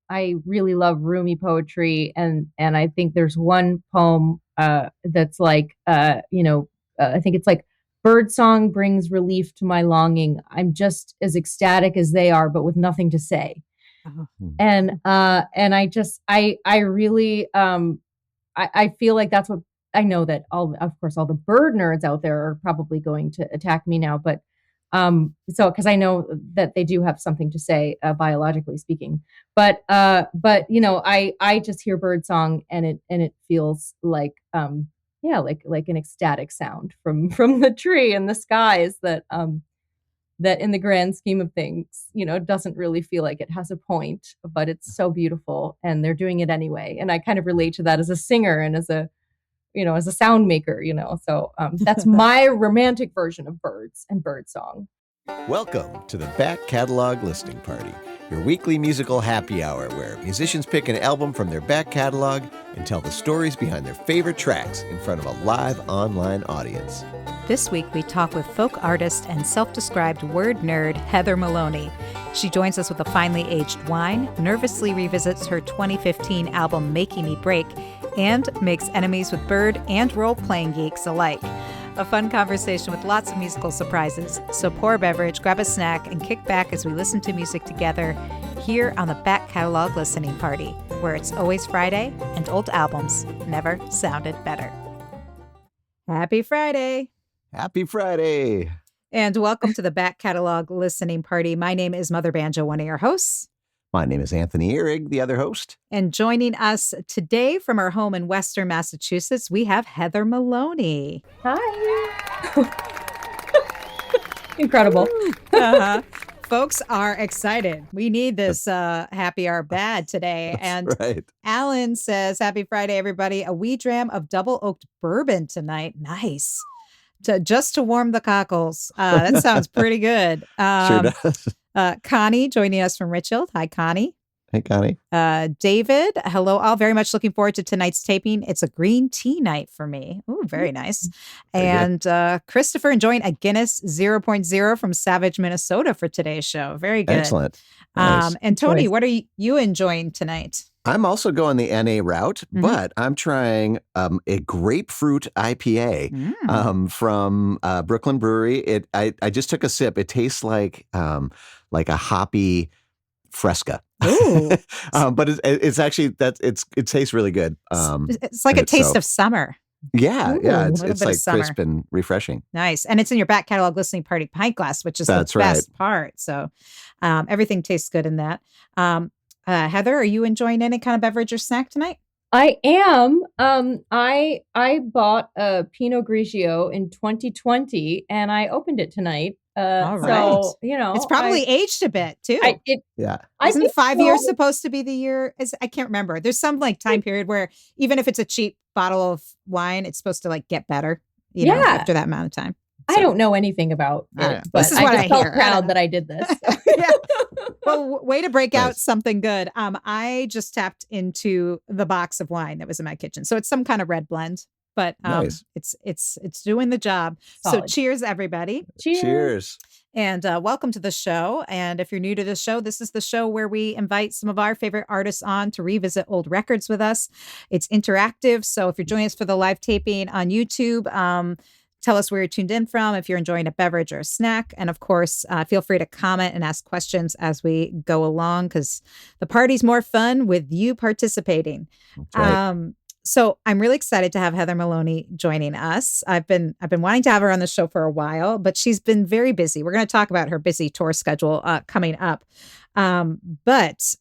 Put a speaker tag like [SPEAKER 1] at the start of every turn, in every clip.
[SPEAKER 1] I really love roomy poetry, and I think there's one poem that's like I think it's like bird song brings relief to my longing. I'm just as ecstatic as they are, but with nothing to say.
[SPEAKER 2] Oh.
[SPEAKER 1] And I really I feel like that's what I know that all of course all the bird nerds out there are probably going to attack me now, but so because I know that they do have something to say biologically speaking, but I just hear bird song and it feels like yeah like an ecstatic sound from the tree and the skies that in the grand scheme of things, doesn't really feel like it has a point, but it's so beautiful and they're doing it anyway. And I kind of relate to that as a singer and as a sound maker, So that's my romantic version of birds and bird song.
[SPEAKER 3] Welcome to the Back Catalog Listening Party, your weekly musical happy hour where musicians pick an album from their back catalog and tell the stories behind their favorite tracks in front of a live online audience.
[SPEAKER 2] This week, we talk with folk artist and self-described word nerd, Heather Maloney. She joins us with a finely aged wine, nervously revisits her 2015 album Making Me Break, and makes enemies with bird and role-playing geeks alike. A fun conversation with lots of musical surprises. So pour a beverage, grab a snack, and kick back as we listen to music together here on the Back Catalog Listening Party, where it's always Friday and old albums never sounded better. Happy Friday!
[SPEAKER 3] Happy Friday!
[SPEAKER 2] And welcome to the Back Catalog Listening Party. My name is Mother Banjo, one of your hosts.
[SPEAKER 3] My name is Anthony Ihrig, the other host.
[SPEAKER 2] And joining us today from our home in Western Massachusetts, we have Heather Maloney.
[SPEAKER 1] Hi. Incredible.
[SPEAKER 2] Folks are excited. We need this happy hour bad today. And
[SPEAKER 3] right.
[SPEAKER 2] Alan says, happy Friday, everybody. A wee dram of double oaked bourbon tonight. Nice. Just to warm the cockles. That sounds pretty good.
[SPEAKER 3] Sure does.
[SPEAKER 2] Connie joining us from Richfield. Hi, Connie.
[SPEAKER 3] Hey, Connie.
[SPEAKER 2] David, hello all. Very much looking forward to tonight's taping. It's a green tea night for me. Ooh, very nice. And Christopher enjoying a Guinness 0.0 from Savage, Minnesota for today's show. Very good.
[SPEAKER 3] Excellent. Nice.
[SPEAKER 2] And Tony, what are you enjoying tonight?
[SPEAKER 3] I'm also going the NA route, but I'm trying a grapefruit IPA from Brooklyn Brewery. I just took a sip. It tastes like a hoppy Fresca. But it's actually it tastes really good.
[SPEAKER 2] It's like a taste of summer.
[SPEAKER 3] Yeah,
[SPEAKER 2] Ooh,
[SPEAKER 3] yeah. It's like crisp and refreshing.
[SPEAKER 2] Nice. And it's in your Back Catalog Listening Party pint glass, which is the best part. So everything tastes good in that. Heather, are you enjoying any kind of beverage or snack tonight?
[SPEAKER 1] I am. I bought a Pinot Grigio in 2020 and I opened it tonight.
[SPEAKER 2] All right.
[SPEAKER 1] So,
[SPEAKER 2] it's probably aged a bit too.
[SPEAKER 3] Yeah.
[SPEAKER 2] Isn't 5 years supposed to be the year? I can't remember. There's some time period where even if it's a cheap bottle of wine, it's supposed to get better, after that amount of time. So,
[SPEAKER 1] I don't know anything about it, but
[SPEAKER 2] this is what I
[SPEAKER 1] felt proud that I did this. So.
[SPEAKER 2] Yeah. Well, way to break out something good. I just tapped into the box of wine that was in my kitchen. So it's some kind of red blend, but
[SPEAKER 3] nice.
[SPEAKER 2] it's doing the job.
[SPEAKER 1] Solid.
[SPEAKER 2] So cheers, everybody.
[SPEAKER 1] Cheers.
[SPEAKER 2] And welcome to the show. And if you're new to the show, this is the show where we invite some of our favorite artists on to revisit old records with us. It's interactive. So if you're joining us for the live taping on YouTube, tell us where you're tuned in from, if you're enjoying a beverage or a snack. And of course, feel free to comment and ask questions as we go along, because the party's more fun with you participating.
[SPEAKER 3] Right.
[SPEAKER 2] So I'm really excited to have Heather Maloney joining us. I've been wanting to have her on the show for a while, but she's been very busy. We're going to talk about her busy tour schedule coming up. But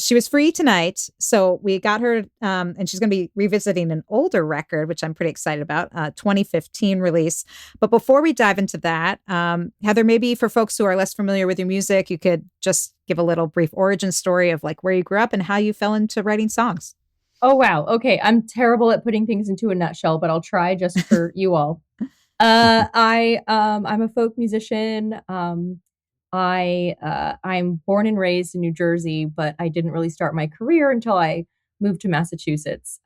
[SPEAKER 2] she was free tonight, so we got her, and she's going to be revisiting an older record, which I'm pretty excited about, 2015 release. But before we dive into that, Heather, maybe for folks who are less familiar with your music, you could just give a little brief origin story of where you grew up and how you fell into writing songs.
[SPEAKER 1] Oh, wow. Okay. I'm terrible at putting things into a nutshell, but I'll try just for you all. I'm a folk musician. I'm born and raised in New Jersey, but I didn't really start my career until I moved to Massachusetts.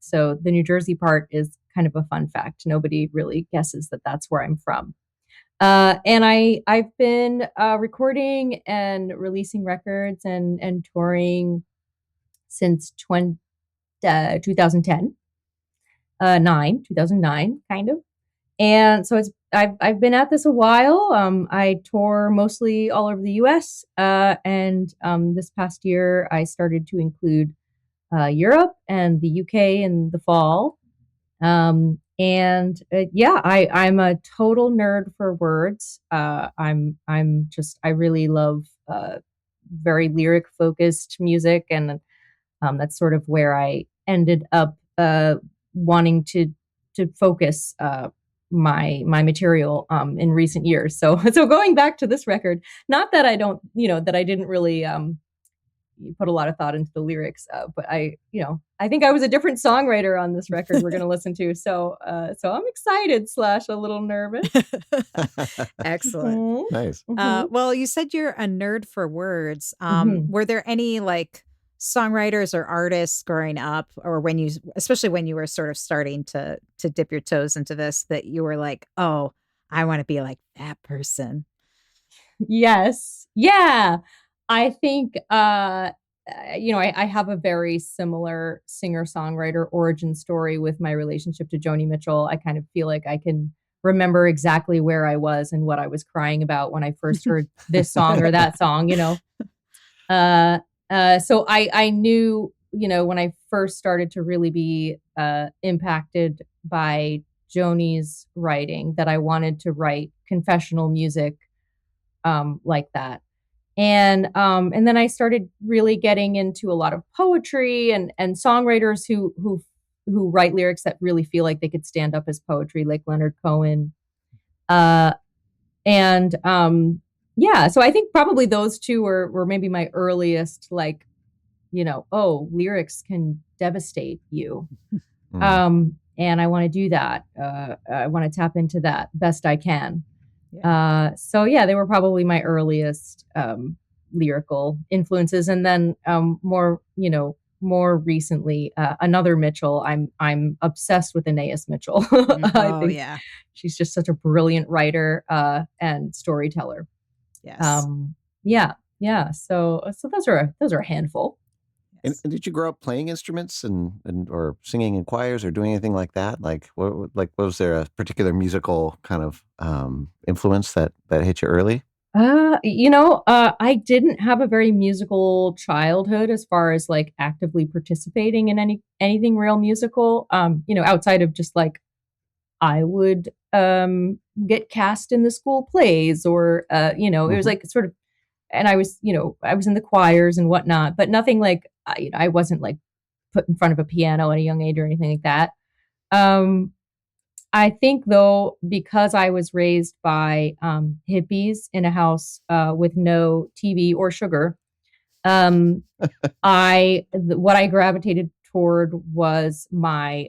[SPEAKER 1] So the New Jersey part is kind of a fun fact. Nobody really guesses that that's where I'm from. And I've been recording and releasing records and touring since 2010, 2009, kind of. And so I've been at this a while. I tour mostly all over the U.S. And this past year I started to include Europe and the UK in the fall. Yeah, I'm a total nerd for words. I really love very lyric focused music, and that's sort of where I ended up wanting to focus my material in recent years. So so going back to this record, not that I don't, that I didn't really put a lot of thought into the lyrics, but I think I was a different songwriter on this record we're going to listen to. So so I'm excited slash a little nervous.
[SPEAKER 2] Excellent.
[SPEAKER 3] Nice.
[SPEAKER 2] Well, you said you're a nerd for words.
[SPEAKER 1] Mhm.
[SPEAKER 2] Were there any like songwriters or artists growing up, or when you, especially when you were sort of starting to dip your toes into this, that you were like, oh, I want to be like that person?
[SPEAKER 1] Yes. Yeah. I think I have a very similar singer-songwriter origin story with my relationship to Joni Mitchell. I kind of feel like I can remember exactly where I was and what I was crying about when I first heard this song or that song. Uh so I knew, when I first started to really be impacted by Joni's writing, that I wanted to write confessional music like that. And then I started really getting into a lot of poetry and songwriters who write lyrics that really feel like they could stand up as poetry, like Leonard Cohen. Uh, and Yeah, so I think probably those two were maybe my earliest, like, oh, lyrics can devastate you.
[SPEAKER 3] Mm.
[SPEAKER 1] And I want to do that. I want to tap into that best I can.
[SPEAKER 2] Yeah.
[SPEAKER 1] So yeah, they were probably my earliest lyrical influences, and then more recently, another Mitchell. I'm obsessed with Anais Mitchell. I
[SPEAKER 2] Oh
[SPEAKER 1] think
[SPEAKER 2] yeah.
[SPEAKER 1] she's just such a brilliant writer and storyteller.
[SPEAKER 2] Yes.
[SPEAKER 1] Yeah, yeah. So those are a handful.
[SPEAKER 2] Yes.
[SPEAKER 3] And did you grow up playing instruments and or singing in choirs or doing anything like that? Like like was there a particular musical kind of influence that hit you early?
[SPEAKER 1] I didn't have a very musical childhood as far as like actively participating in anything real musical. Outside of just like I would get cast in the school plays, or it was
[SPEAKER 3] Hmm.
[SPEAKER 1] like sort of, and I was in the choirs and whatnot, but nothing like I wasn't like put in front of a piano at a young age or anything like that. Um, I think though, because I was raised by hippies in a house with no TV or sugar, um, what I gravitated toward was my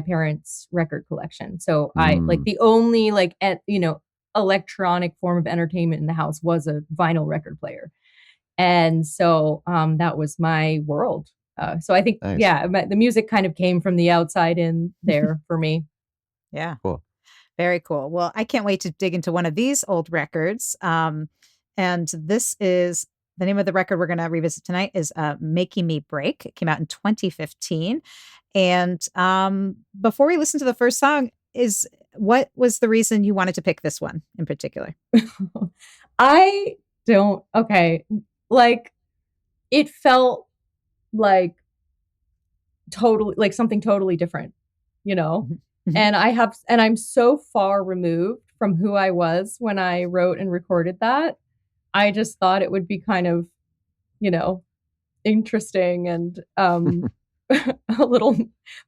[SPEAKER 1] parents' record collection. So I like
[SPEAKER 3] Mm,
[SPEAKER 1] the only like electronic form of entertainment in the house was a vinyl record player, and so that was my world. So I think,
[SPEAKER 3] nice.
[SPEAKER 1] yeah, the music kind of came from the outside in there for me.
[SPEAKER 2] Yeah.
[SPEAKER 3] Cool.
[SPEAKER 2] Very cool. Well, I can't wait to dig into one of these old records. And this is the name of the record we're going to revisit tonight is Making Me Break. It came out in 2015. And before we listen to the first song, is what was the reason you wanted to pick this one in particular?
[SPEAKER 1] I don't, okay. Like, it felt like totally, like something totally different, you know?
[SPEAKER 2] Mhm. Mhm.
[SPEAKER 1] And I'm so far removed from who I was when I wrote and recorded that. I just thought it would be kind of, you know, interesting and a little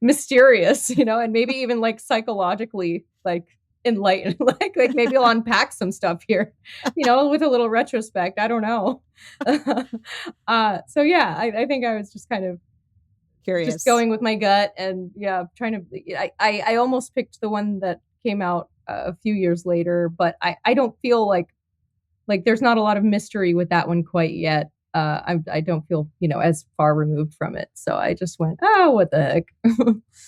[SPEAKER 1] mysterious, and maybe even like psychologically like enlightened. Like maybe I'll unpack some stuff here, with a little retrospect. I don't know. So yeah, I think I was just kind of just
[SPEAKER 2] Curious.
[SPEAKER 1] going with my gut, and yeah, trying to. I almost picked the one that came out a few years later, but I don't feel like there's not a lot of mystery with that one quite yet. I don't feel, as far removed from it. So I just went, oh, what the heck.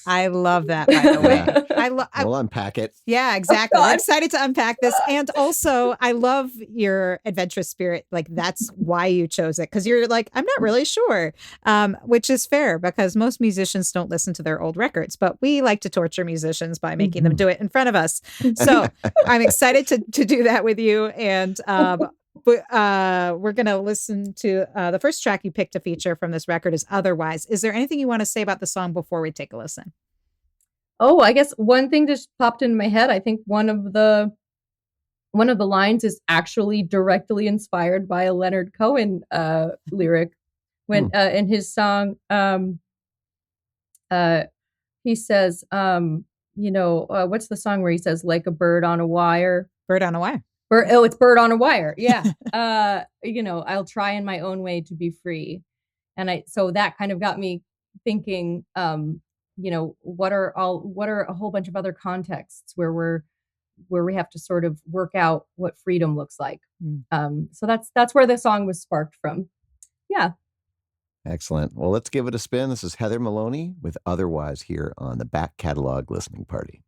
[SPEAKER 2] I love that, by the way.
[SPEAKER 3] We'll unpack it.
[SPEAKER 2] Yeah, exactly.
[SPEAKER 1] Oh,
[SPEAKER 2] I'm excited to unpack this. And also, I love your adventurous spirit. Like, that's why you chose it. Because you're like, I'm not really sure, which is fair because most musicians don't listen to their old records. But we like to torture musicians by making them do it in front of us. So I'm excited to do that with you. And we're going to listen to the first track you picked to feature from this record is Otherwise. Is there anything you want to say about the song before we take a listen?
[SPEAKER 1] Oh, I guess one thing just popped into my head. I think one of the lines is actually directly inspired by a Leonard Cohen lyric when in his song he says what's the song where he says like a bird on a wire?
[SPEAKER 2] Bird on a wire.
[SPEAKER 1] It's bird on a wire. Yeah. I'll try in my own way to be free. And so that kind of got me thinking what are a whole bunch of other contexts where we have to sort of work out what freedom looks like. So that's where the song was sparked from. Yeah.
[SPEAKER 3] Excellent. Well, let's give it a spin. This is Heather Maloney with Otherwise here on the Back Catalog Listening Party.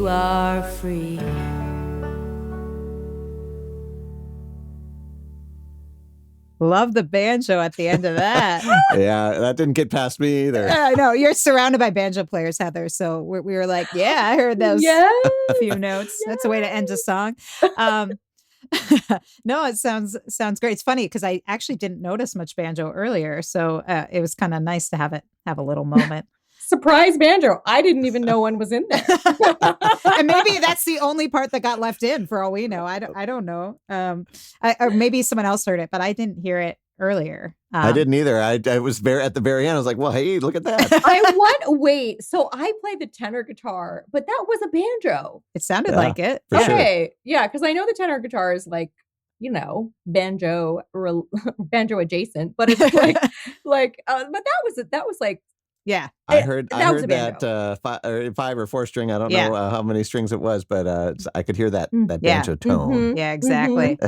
[SPEAKER 4] you are free.
[SPEAKER 2] Love the banjo at the end of that.
[SPEAKER 3] Yeah, that didn't get past me either.
[SPEAKER 2] I know you're surrounded by banjo players, Heather. So we were like, yeah, I heard those few notes. Yes. That's a way to end a song. No, it sounds great. It's funny because I actually didn't notice much banjo earlier, so it was kind of nice to have a little moment.
[SPEAKER 1] Surprise banjo. I didn't even know one was in there.
[SPEAKER 2] And maybe that's the only part that got left in for all we know. I don't know. Or maybe someone else heard it, but I didn't hear it earlier.
[SPEAKER 3] I didn't either. I was at the very end. I was like, well, hey, look at that.
[SPEAKER 1] Wait, so I played the tenor guitar, but that was a banjo.
[SPEAKER 2] It sounded like it.
[SPEAKER 3] For sure.
[SPEAKER 1] Okay. Yeah, because I know the tenor guitar is like, banjo adjacent, but it's but that was like,
[SPEAKER 2] yeah.
[SPEAKER 3] I heard
[SPEAKER 1] was a
[SPEAKER 3] that 5 or 4 string. I don't know how many strings it was, but I could hear that banjo tone.
[SPEAKER 1] Mm-hmm.
[SPEAKER 2] Yeah, exactly.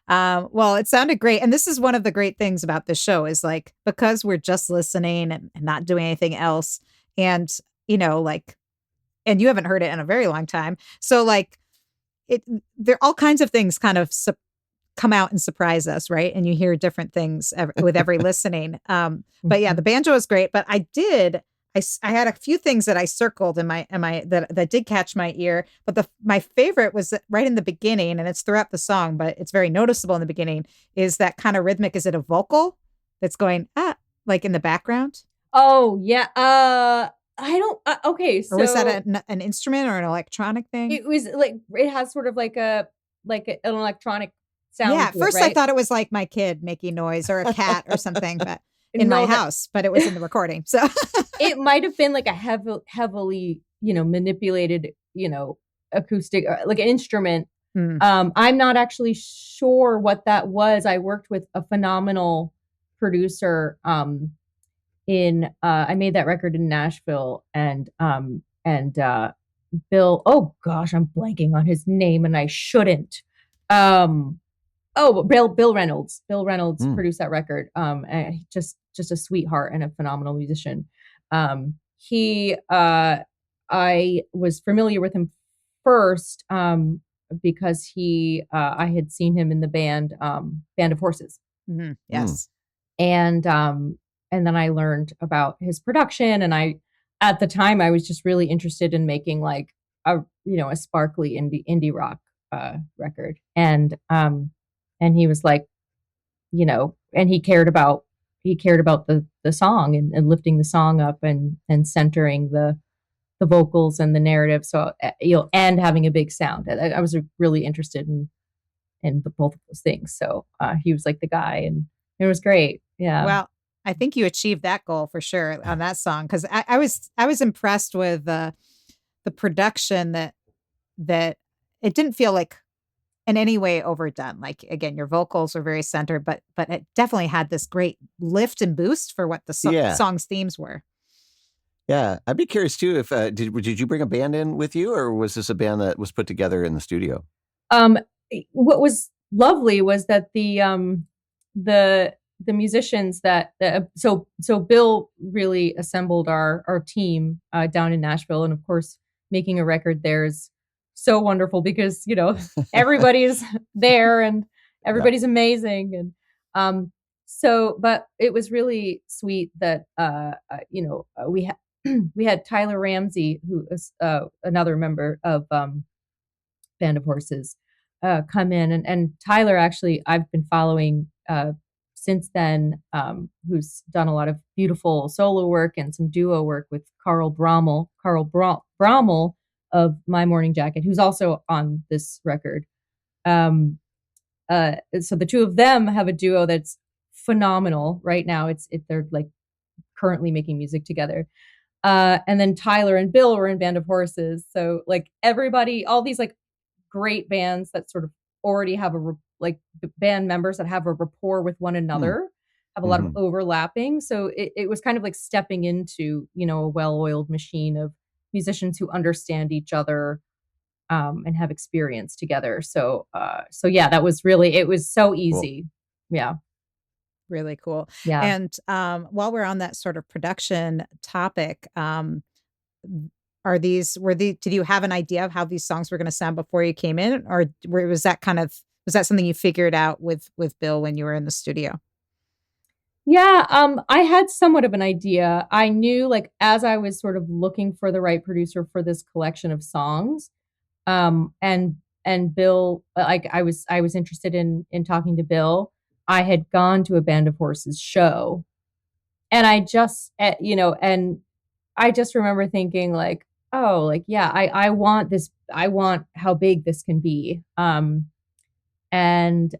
[SPEAKER 2] Well, it sounded great. And this is one of the great things about this show is like, because we're just listening and not doing anything else. And, and you haven't heard it in a very long time. So like there all kinds of things kind of come out and surprise us, right? And you hear different things with every listening. But yeah, the banjo is great. But I had a few things that I circled in my that did catch my ear. But my favorite was right in the beginning, and it's throughout the song, but it's very noticeable in the beginning. Is that kind of rhythmic? Is it a vocal that's going like in the background?
[SPEAKER 1] Oh yeah. I don't. Okay, so
[SPEAKER 2] or was that an instrument or an electronic thing?
[SPEAKER 1] It was like it has sort of like an electronic sound.
[SPEAKER 2] Yeah, at first
[SPEAKER 1] right?
[SPEAKER 2] I thought it was like my kid making noise or a cat or something, but in my house, but it was in the recording. So
[SPEAKER 1] it might have been like a heavily, manipulated, acoustic, like an instrument. I'm not actually sure what that was. I worked with a phenomenal producer I made that record in Nashville, and Bill, oh gosh, I'm blanking on his name and I shouldn't. Bill Reynolds. Bill Reynolds produced that record. And just a sweetheart and a phenomenal musician. I was familiar with him first because I had seen him in the band Band of Horses.
[SPEAKER 2] Mm-hmm. Yes.
[SPEAKER 1] And then I learned about his production, and at the time I was just really interested in making like a sparkly indie rock record. And he was like, and he cared about the song and lifting the song up and centering the vocals and the narrative. So, and having a big sound. I was really interested in both of those things. So he was like the guy, and it was great. Yeah.
[SPEAKER 2] Well, I think you achieved that goal for sure on that song. Because I was impressed with the production that it didn't feel like in any way overdone. Like, again, your vocals were very centered, but it definitely had this great lift and boost for what the song's themes were.
[SPEAKER 3] Yeah. I'd be curious too, if, did you bring a band in with you, or was this a band that was put together in the studio?
[SPEAKER 1] What was lovely was that the musicians so Bill really assembled our team down in Nashville. And of course, making a record there is so wonderful because, everybody's there and everybody's amazing. And but it was really sweet that, we had Tyler Ramsey, who is another member of Band of Horses, come in. And Tyler, actually, I've been following since then, who's done a lot of beautiful solo work and some duo work with Carl Brommel of My Morning Jacket, who's also on this record. So the two of them have a duo that's phenomenal right now. They're like currently making music together. And then Tyler and Bill were in Band of Horses. So like everybody, all these like great bands that sort of already have band members that have a rapport with one another, have a lot of overlapping. So it was kind of like stepping into, a well-oiled machine of musicians who understand each other and have experience together. So yeah, it was so easy. Cool. Yeah.
[SPEAKER 2] Really cool.
[SPEAKER 1] Yeah.
[SPEAKER 2] And while we're on that sort of production topic, did you have an idea of how these songs were going to sound before you came in, or was that something you figured out with Bill when you were in the studio?
[SPEAKER 1] Yeah, I had somewhat of an idea. I knew, like, as I was sort of looking for the right producer for this collection of songs, and Bill, like, I was interested in talking to Bill. I had gone to a Band of Horses show, and I just, and I just remember thinking like, oh, like, yeah, I want this. I want how big this can be. And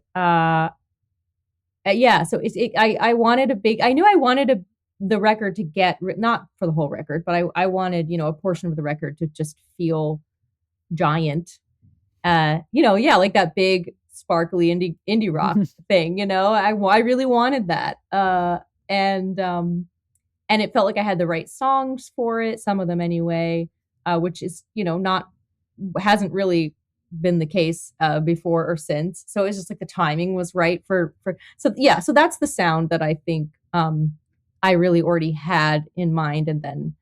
[SPEAKER 1] yeah, so I wanted I knew I wanted the record to get, not for the whole record, but I wanted, a portion of the record to just feel giant. Yeah, like that big sparkly indie rock thing, I really wanted that. And it felt like I had the right songs for it, some of them anyway, which is, not hasn't really been the case before or since. So it's just like the timing was right so that's the sound that I think I really already had in mind, and then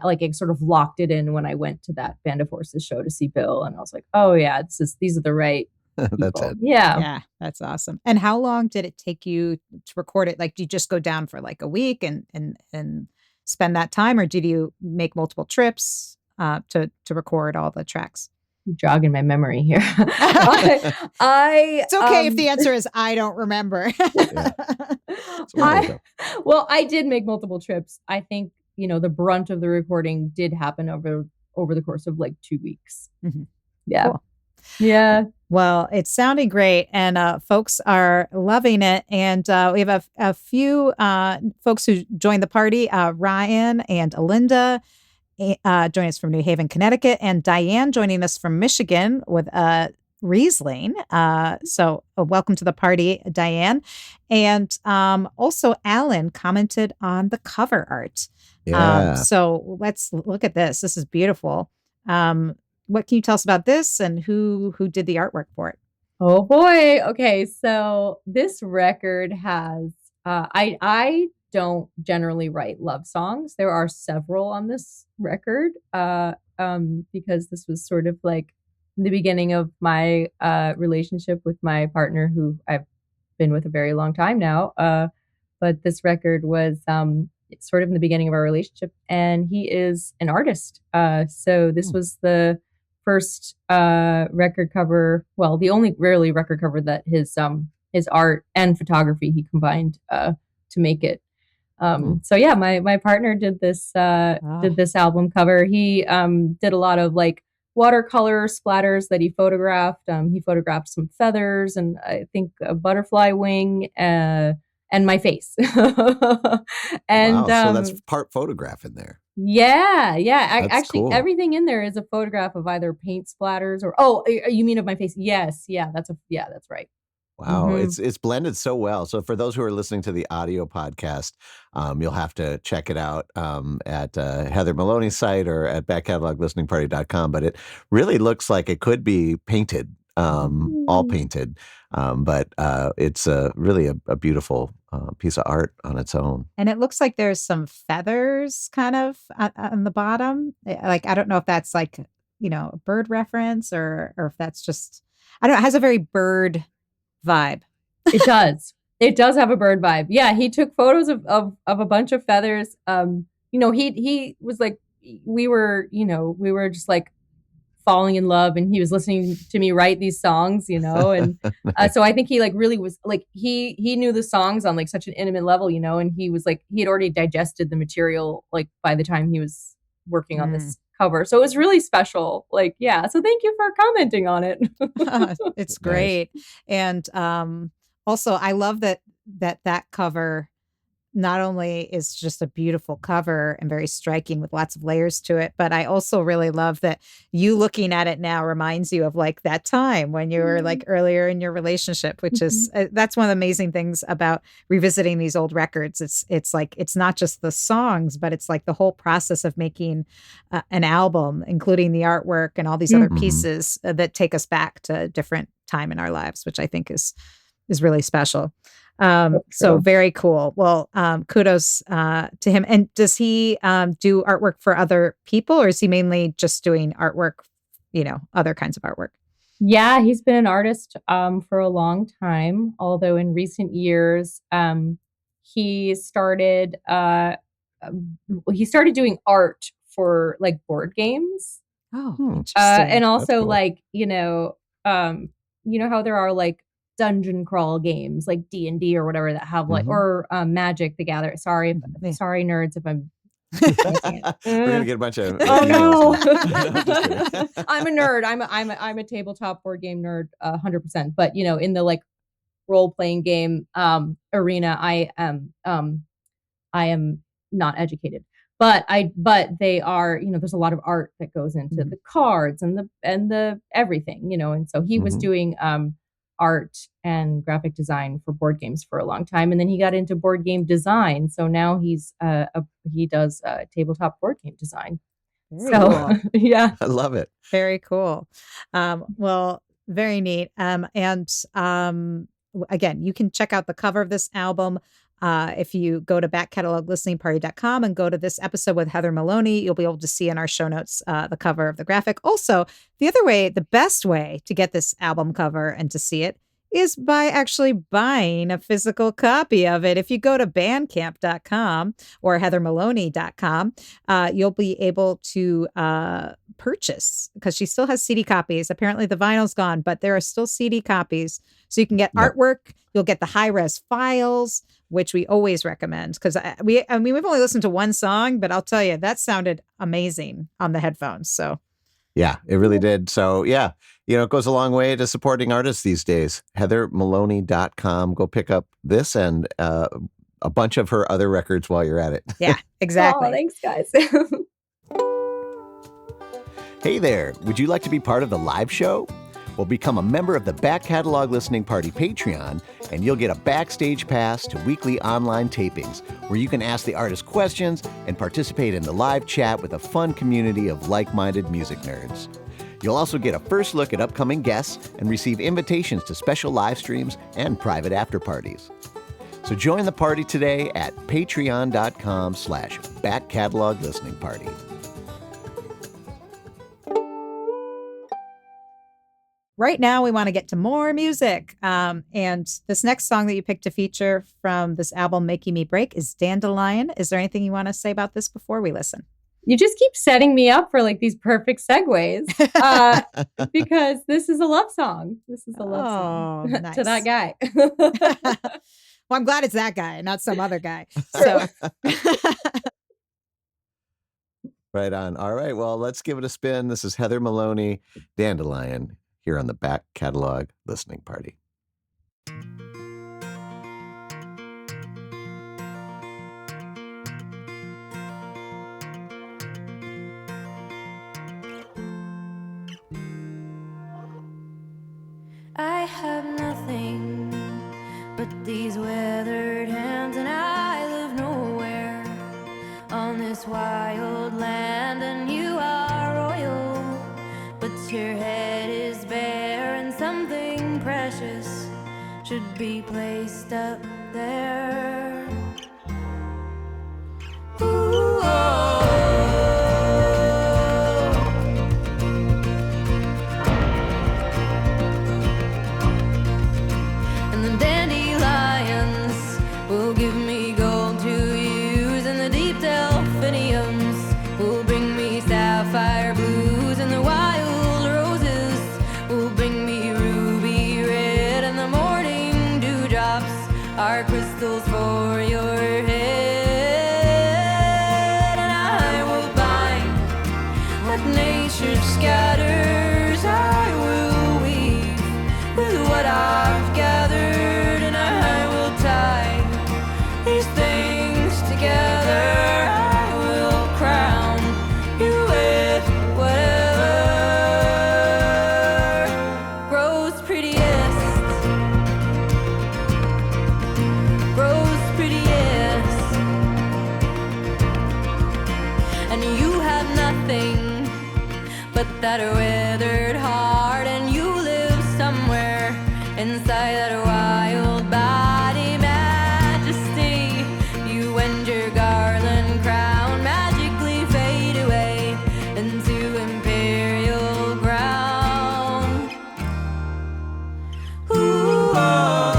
[SPEAKER 1] like it sort of locked it in when I went to that Band of Horses show to see Bill, and I was like, oh yeah, these are the right people.
[SPEAKER 3] That's it.
[SPEAKER 2] Yeah, that's awesome. And how long did it take you to record it? Like, do you just go down for like a week and spend that time, or did you make multiple trips to record all the tracks?
[SPEAKER 1] Jogging my memory here.
[SPEAKER 2] It's okay if the answer is I don't remember.
[SPEAKER 1] I did make multiple trips. I think the brunt of the recording did happen over the course of like 2 weeks.
[SPEAKER 2] Mm-hmm.
[SPEAKER 1] Yeah.
[SPEAKER 2] Cool.
[SPEAKER 1] Yeah.
[SPEAKER 2] Well, it's sounding great, and folks are loving it. And we have a few folks who joined the party. Ryan and Alinda joining us from New Haven, Connecticut, and Diane joining us from Michigan with Riesling. So welcome to the party, Diane. And also Alan commented on the cover art.
[SPEAKER 3] Yeah.
[SPEAKER 2] So let's look at this. This is beautiful. What can you tell us about this, and who did the artwork for it?
[SPEAKER 1] Oh boy. Okay. So this record has, I don't generally write love songs. There are several on this record, because this was sort of like the beginning of my relationship with my partner, who I've been with a very long time now. But this record was sort of in the beginning of our relationship, and he is an artist. So this was the first record cover, well, the only really record cover that his art and photography he combined to make it. So yeah, my partner did this album cover. He did a lot of like watercolor splatters that he photographed. He photographed some feathers and I think a butterfly wing and my face. And
[SPEAKER 3] wow, so that's part photograph in there.
[SPEAKER 1] Yeah.
[SPEAKER 3] That's
[SPEAKER 1] Actually,
[SPEAKER 3] cool.
[SPEAKER 1] everything in there is a photograph of either paint splatters or you mean of my face? Yes. Yeah, that's right.
[SPEAKER 3] Wow,
[SPEAKER 1] Mhm.
[SPEAKER 3] it's blended so well. So for those who are listening to the audio podcast, you'll have to check it out at Heather Maloney's site or at backcataloglisteningparty.com. But it really looks like it could be painted, all painted. But it's really a beautiful piece of art on its own.
[SPEAKER 2] And it looks like there's some feathers kind of on the bottom. Like, I don't know if that's like, a bird reference or if that's just, I don't know. It has a very bird vibe.
[SPEAKER 1] It does. It does have a bird vibe. Yeah, he took photos of a bunch of feathers. He was like, we were just like falling in love, and he was listening to me write these songs, and so I think he like really was like he knew the songs on like such an intimate level, and he was like he had already digested the material like by the time he was working on this cover. So it was really special. Like, yeah. So thank you for commenting on it.
[SPEAKER 2] It's great. And also I love that cover not only is just a beautiful cover and very striking with lots of layers to it, but I also really love that you looking at it now reminds you of like that time when you were like earlier in your relationship, which is that's one of the amazing things about revisiting these old records. It's like it's not just the songs, but it's like the whole process of making an album, including the artwork and all these other pieces that take us back to a different time in our lives, which I think is really special. So very cool. Well, kudos to him. And does he do artwork for other people, or is he mainly just doing artwork, other kinds of artwork?
[SPEAKER 1] Yeah, he's been an artist for a long time, although in recent years he started doing art for like board games.
[SPEAKER 2] Oh, interesting.
[SPEAKER 1] And also
[SPEAKER 3] cool.
[SPEAKER 1] like, how there are like dungeon crawl games like D&D or whatever that have like or Magic the Gathering. Sorry, nerds if I'm
[SPEAKER 3] We're gonna get a bunch of
[SPEAKER 1] oh no.
[SPEAKER 3] emails.
[SPEAKER 1] I'm a nerd. I'm a tabletop board game nerd 100%. But in the like role playing game arena. I am not educated, but they are, there's a lot of art that goes into the cards and the everything, and so he was doing art and graphic design for board games for a long time, and then he got into board game design. So now he does tabletop board game design.
[SPEAKER 2] Very cool.
[SPEAKER 1] Yeah,
[SPEAKER 3] I love it.
[SPEAKER 2] Very cool. Well, very neat. Again, you can check out the cover of this album. If you go to backcataloglisteningparty.com and go to this episode with Heather Maloney, you'll be able to see in our show notes the cover of the graphic. Also, the best way to get this album cover and to see it is by actually buying a physical copy of it. If you go to bandcamp.com or heathermaloney.com, you'll be able to purchase, because she still has CD copies. Apparently the vinyl's gone, but there are still CD copies. So you can get artwork. You'll get the high-res files, which we always recommend, because we've only listened to one song, but I'll tell you, that sounded amazing on the headphones. So
[SPEAKER 3] yeah, it really did. So yeah, it goes a long way to supporting artists these days. heathermaloney.com. Go pick up this and a bunch of her other records while you're at it.
[SPEAKER 2] Yeah, exactly.
[SPEAKER 1] Oh, thanks, guys.
[SPEAKER 3] Hey there, would you like to be part of the live show? Well, become a member of the Back Catalog Listening Party Patreon, and you'll get a backstage pass to weekly online tapings where you can ask the artist questions and participate in the live chat with a fun community of like-minded music nerds. You'll also get a first look at upcoming guests and receive invitations to special live streams and private after parties. So join the party today at patreon.com/backcataloglisteningparty.
[SPEAKER 2] Right now, we want to get to more music. And this next song that you picked to feature from this album, Making Me Break, is Dandelion. Is there anything you want to say about this before we listen?
[SPEAKER 1] You just keep setting me up for like these perfect segues because this is a love song. This is a love song
[SPEAKER 2] nice.
[SPEAKER 1] To that guy.
[SPEAKER 2] Well, I'm glad it's that guy, not some other guy. So.
[SPEAKER 3] Right on. All right. Well, let's give it a spin. This is Heather Maloney, Dandelion, here on the Back Catalog Listening Party.
[SPEAKER 4] I have nothing but these weathered hands, and I live nowhere on this wild land, and you are royal, but your head is bare, and something precious should be placed up there. Ooh, oh. And the dandelions will give me gold to use, and the deep delphiniums will bring me sapphire blues, and the wild roses will bring me ruby red, and the morning dewdrops are crystals for your head. And I will bind what nature scatters, I will weave with what I've gathered, and I will tie these things together. I will crown you with whatever grows prettiest, grows prettiest. And you have nothing but that weathered heart, and you live somewhere inside that wild body majesty. You and your garland crown magically fade away into imperial ground. Ooh, oh.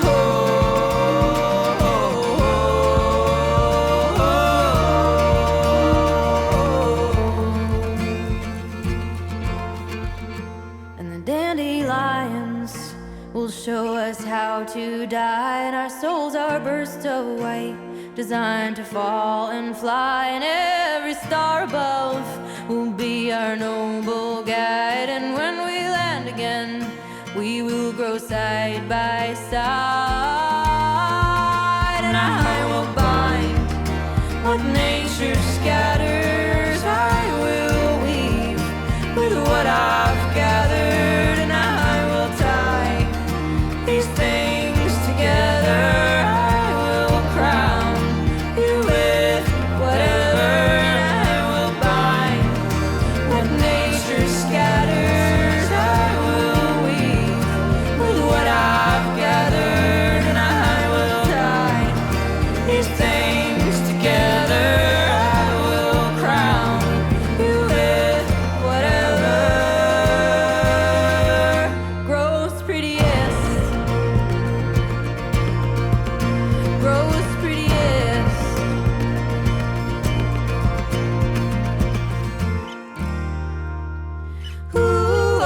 [SPEAKER 4] Oh, how to die, and our souls are bursts of white, designed to fall and fly, and every star above will be our noble guide. And when we land again, we will grow side by side, and I will bind what nature scatters. I will weave with what I've gathered, and I will tie these things together. I will crown you with whatever, and I will bind what nature scatters. I will weave with what I've gathered, and I will tie these things together. I will crown you with whatever grows prettiest, grows prettiest. Ooh, oh.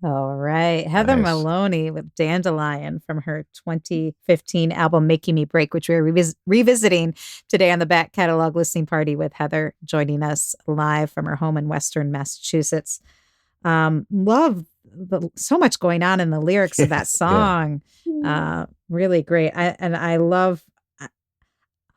[SPEAKER 2] All right. Heather
[SPEAKER 3] Nice.
[SPEAKER 2] Maloney with Dandelion from her 2015 album Making Me Break, which we're revisiting today on the back catalog listening party with Heather joining us live from her home in Western Massachusetts. Love so much going on in the lyrics of that song. Really great. I love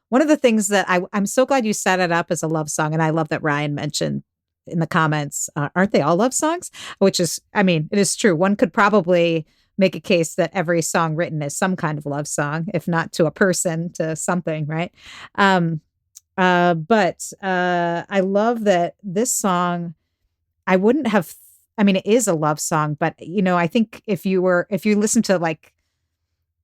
[SPEAKER 2] one of the things that I'm so glad you set it up as a love song. And I love that Ryan mentioned in the comments, aren't they all love songs? Which is, I mean, it is true. One could probably make a case that every song written is some kind of love song, if not to a person, to something, right? But I love that this song, I wouldn't have, I mean, it is a love song, but I think if you listen to like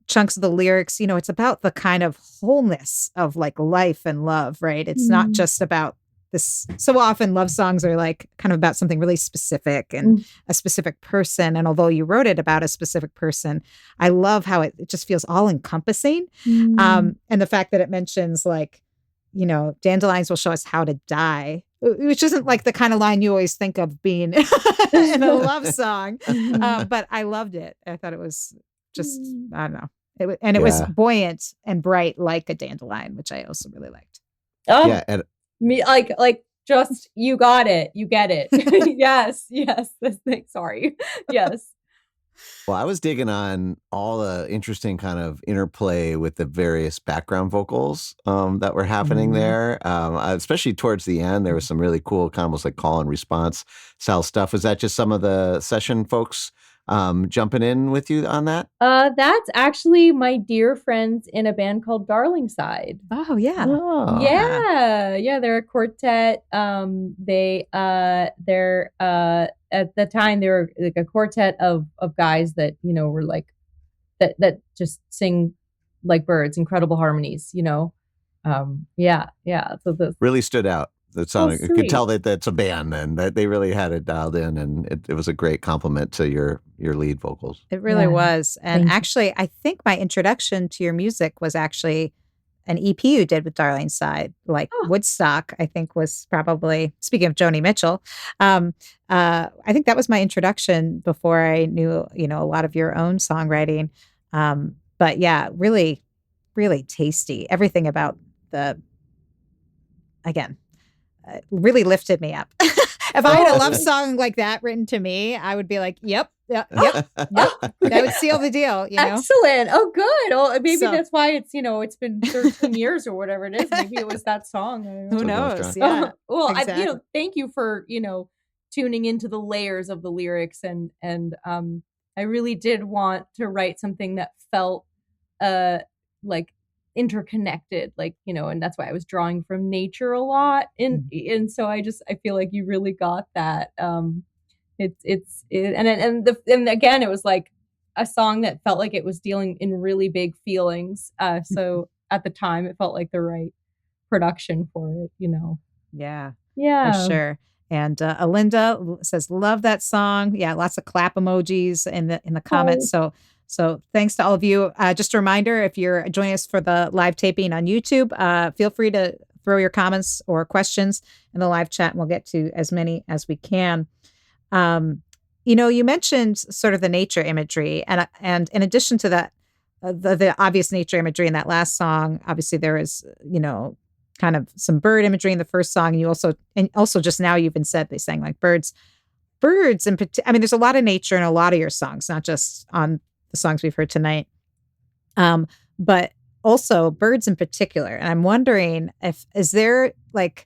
[SPEAKER 2] chunks of the lyrics, it's about the kind of wholeness of like life and love, right? It's not just about this. So often love songs are like kind of about something really specific and a specific person. And although you wrote it about a specific person, I love how it just feels all encompassing. And the fact that it mentions like, dandelions will show us how to die, which isn't like the kind of line you always think of being in a love song. But I loved it. I thought it was just, I don't know. It was buoyant and bright like a dandelion, which I also really liked.
[SPEAKER 1] Oh,
[SPEAKER 3] Yeah, and
[SPEAKER 1] me like just you got it, you get it. yes. This thing. Sorry. Yes.
[SPEAKER 3] well, I was digging on all the interesting kind of interplay with the various background vocals that were happening there. Especially towards the end, there was some really cool, kind of almost like call and response style stuff. Was that just some of the session folks jumping in with you on that?
[SPEAKER 1] That's actually my dear friends in a band called Darling Side.
[SPEAKER 2] Oh yeah.
[SPEAKER 3] Oh.
[SPEAKER 1] Yeah, they're a quartet. They're at the time they were like a quartet of guys that were like that just sing like birds, incredible harmonies. So the
[SPEAKER 3] Really stood out. That song, you could
[SPEAKER 1] sweet.
[SPEAKER 3] tell that that's a band, and that they really had it dialed in, and it was a great compliment to your lead vocals.
[SPEAKER 2] It really was. And
[SPEAKER 1] Thank you.
[SPEAKER 2] actually, I think my introduction to your music was actually an EP you did with Darling Side, like Woodstock, I think was probably, speaking of Joni Mitchell, I think that was my introduction before I knew, a lot of your own songwriting. But yeah, really, really tasty. Everything about really lifted me up. If I had a love song like that written to me, I would be like, yep. That would seal the deal,
[SPEAKER 1] Excellent. Oh, good. Oh, maybe
[SPEAKER 2] So-
[SPEAKER 1] that's why it's been 13 years or whatever it is. Maybe it was that song. I don't
[SPEAKER 2] Who
[SPEAKER 1] know.
[SPEAKER 2] knows? Yeah.
[SPEAKER 1] Well,
[SPEAKER 2] exactly.
[SPEAKER 1] thank you for tuning into the layers of the lyrics, and I really did want to write something that felt like interconnected, like and that's why I was drawing from nature a lot, and so I feel like you really got that. And again, it was like a song that felt like it was dealing in really big feelings. So at the time, it felt like the right production for it.
[SPEAKER 2] Yeah.
[SPEAKER 1] Yeah.
[SPEAKER 2] For sure. And Alinda says, love that song. Yeah, lots of clap emojis in the comments. So thanks to all of you. Just a reminder, if you're joining us for the live taping on YouTube, feel free to throw your comments or questions in the live chat, and we'll get to as many as we can. You mentioned sort of the nature imagery, and in addition to that, the obvious nature imagery in that last song, obviously there is, kind of some bird imagery in the first song. And also just now you've been said they sang like birds. Birds in particular. I mean, there's a lot of nature in a lot of your songs, not just on the songs we've heard tonight, but also birds in particular. And I'm wondering is there like,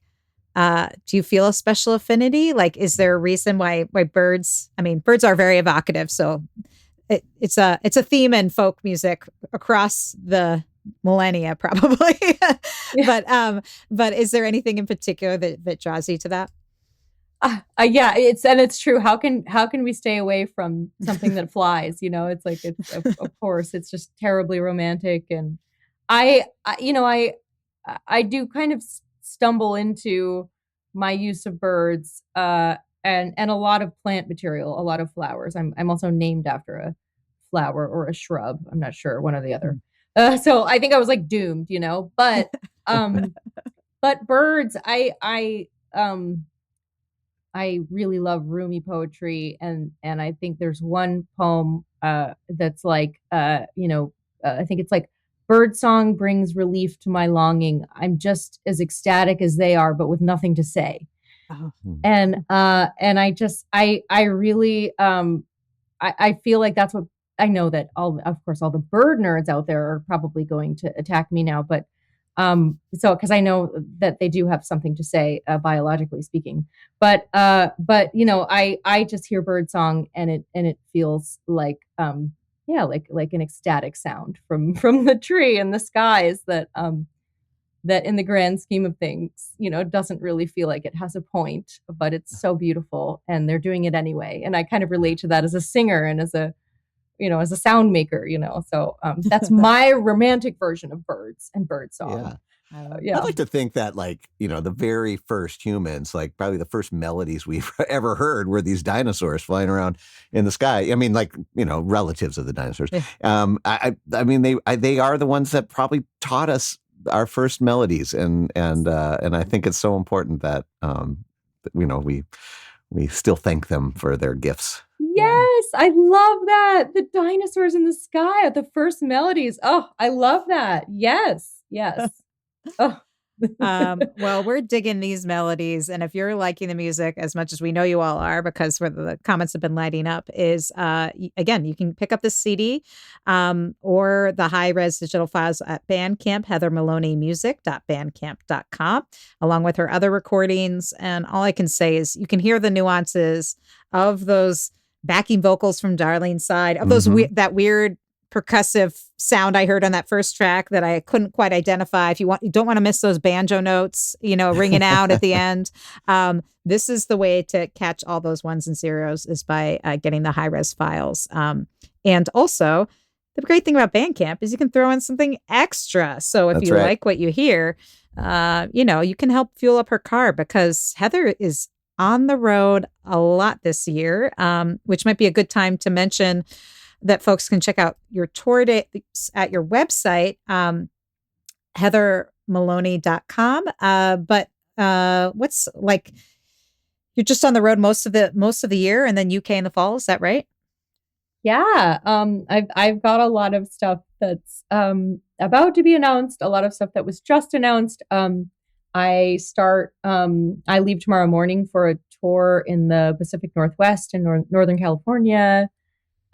[SPEAKER 2] do you feel a special affinity? Like, is there a reason why birds? I mean, birds are very evocative, so it's a theme in folk music across the millennia, probably.
[SPEAKER 1] Yeah.
[SPEAKER 2] But is there anything in particular that draws you to that?
[SPEAKER 1] Yeah, it's true. How can we stay away from something that flies? It's like it's of course it's just terribly romantic, and I do kind of stumble into my use of birds, and a lot of plant material, a lot of flowers. I'm also named after a flower or a shrub. I'm not sure, one or the other. So I think I was like doomed, um, but birds, I really love Rumi poetry, and I think there's one poem that's like I think it's like bird song brings relief to my longing. I'm just as ecstatic as they are, but with nothing to say.
[SPEAKER 2] Oh.
[SPEAKER 1] And I really I feel like that's what I know that of course all the bird nerds out there are probably going to attack me now, but so because I know that they do have something to say, biologically speaking, but I just hear bird song, and it feels like yeah, like an ecstatic sound from the tree and the skies, that in the grand scheme of things, doesn't really feel like it has a point, but it's so beautiful and they're doing it anyway. And I kind of relate to that as a singer and as a sound maker, so that's my romantic version of birds and bird song.
[SPEAKER 3] I'd like to think that, like, the very first humans, like probably the first melodies we've ever heard were these dinosaurs flying around in the sky. I mean, like, relatives of the dinosaurs. I mean, they are the ones that probably taught us our first melodies, and I think it's so important that we still thank them for their gifts.
[SPEAKER 1] Yes, I love that. The dinosaurs in the sky are the first melodies. Oh, I love that. Yes. Oh.
[SPEAKER 2] Well, we're digging these melodies, and if you're liking the music as much as we know you all are, because where the comments have been lighting up, is again, you can pick up the CD or the high-res digital files at Bandcamp, heathermaloneymusic.bandcamp.com, along with her other recordings. And all I can say is you can hear the nuances of those backing vocals from Darlene's side, of those that weird percussive sound I heard on that first track that I couldn't quite identify. You don't want to miss those banjo notes, ringing out at the end. This is the way to catch all those ones and zeros, is by getting the high res files. And also, the great thing about Bandcamp is you can throw in something extra. So if you like what you hear, you can help fuel up her car, because Heather is on the road a lot this year, which might be a good time to mention that folks can check out your tour dates at your website, heathermaloney.com. But what's like, you're just on the road most of the year, and then UK in the fall. Is that right?
[SPEAKER 1] Yeah. I've got a lot of stuff that's about to be announced, a lot of stuff that was just announced. I leave tomorrow morning for a tour in the Pacific Northwest and Northern California.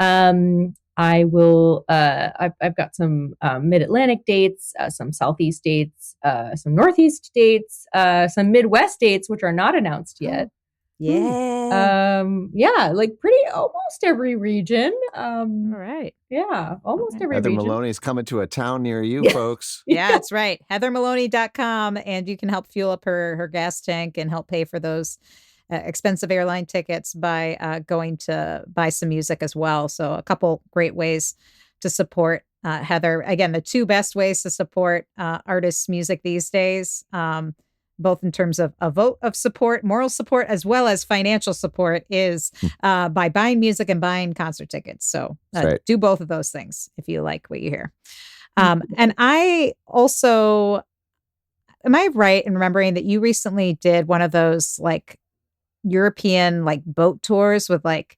[SPEAKER 1] I will, I've got some mid-Atlantic dates, some Southeast dates, some Northeast dates, some Midwest dates, which are not announced yet.
[SPEAKER 2] Yeah.
[SPEAKER 1] Yeah, like almost every region.
[SPEAKER 2] All right.
[SPEAKER 1] Yeah, almost every
[SPEAKER 3] Heather
[SPEAKER 1] region.
[SPEAKER 3] Maloney's coming to a town near you, folks.
[SPEAKER 2] Yeah, that's right. heathermaloney.com, and you can help fuel up her gas tank and help pay for those expensive airline tickets by going to buy some music as well. So a couple great ways to support Heather. Again, the two best ways to support artists' music these days, both in terms of a vote of support, moral support, as well as financial support, is by buying music and buying concert tickets. So do both of those things if you like what you hear. And I also, am I right in remembering that you recently did one of those like European like boat tours with like,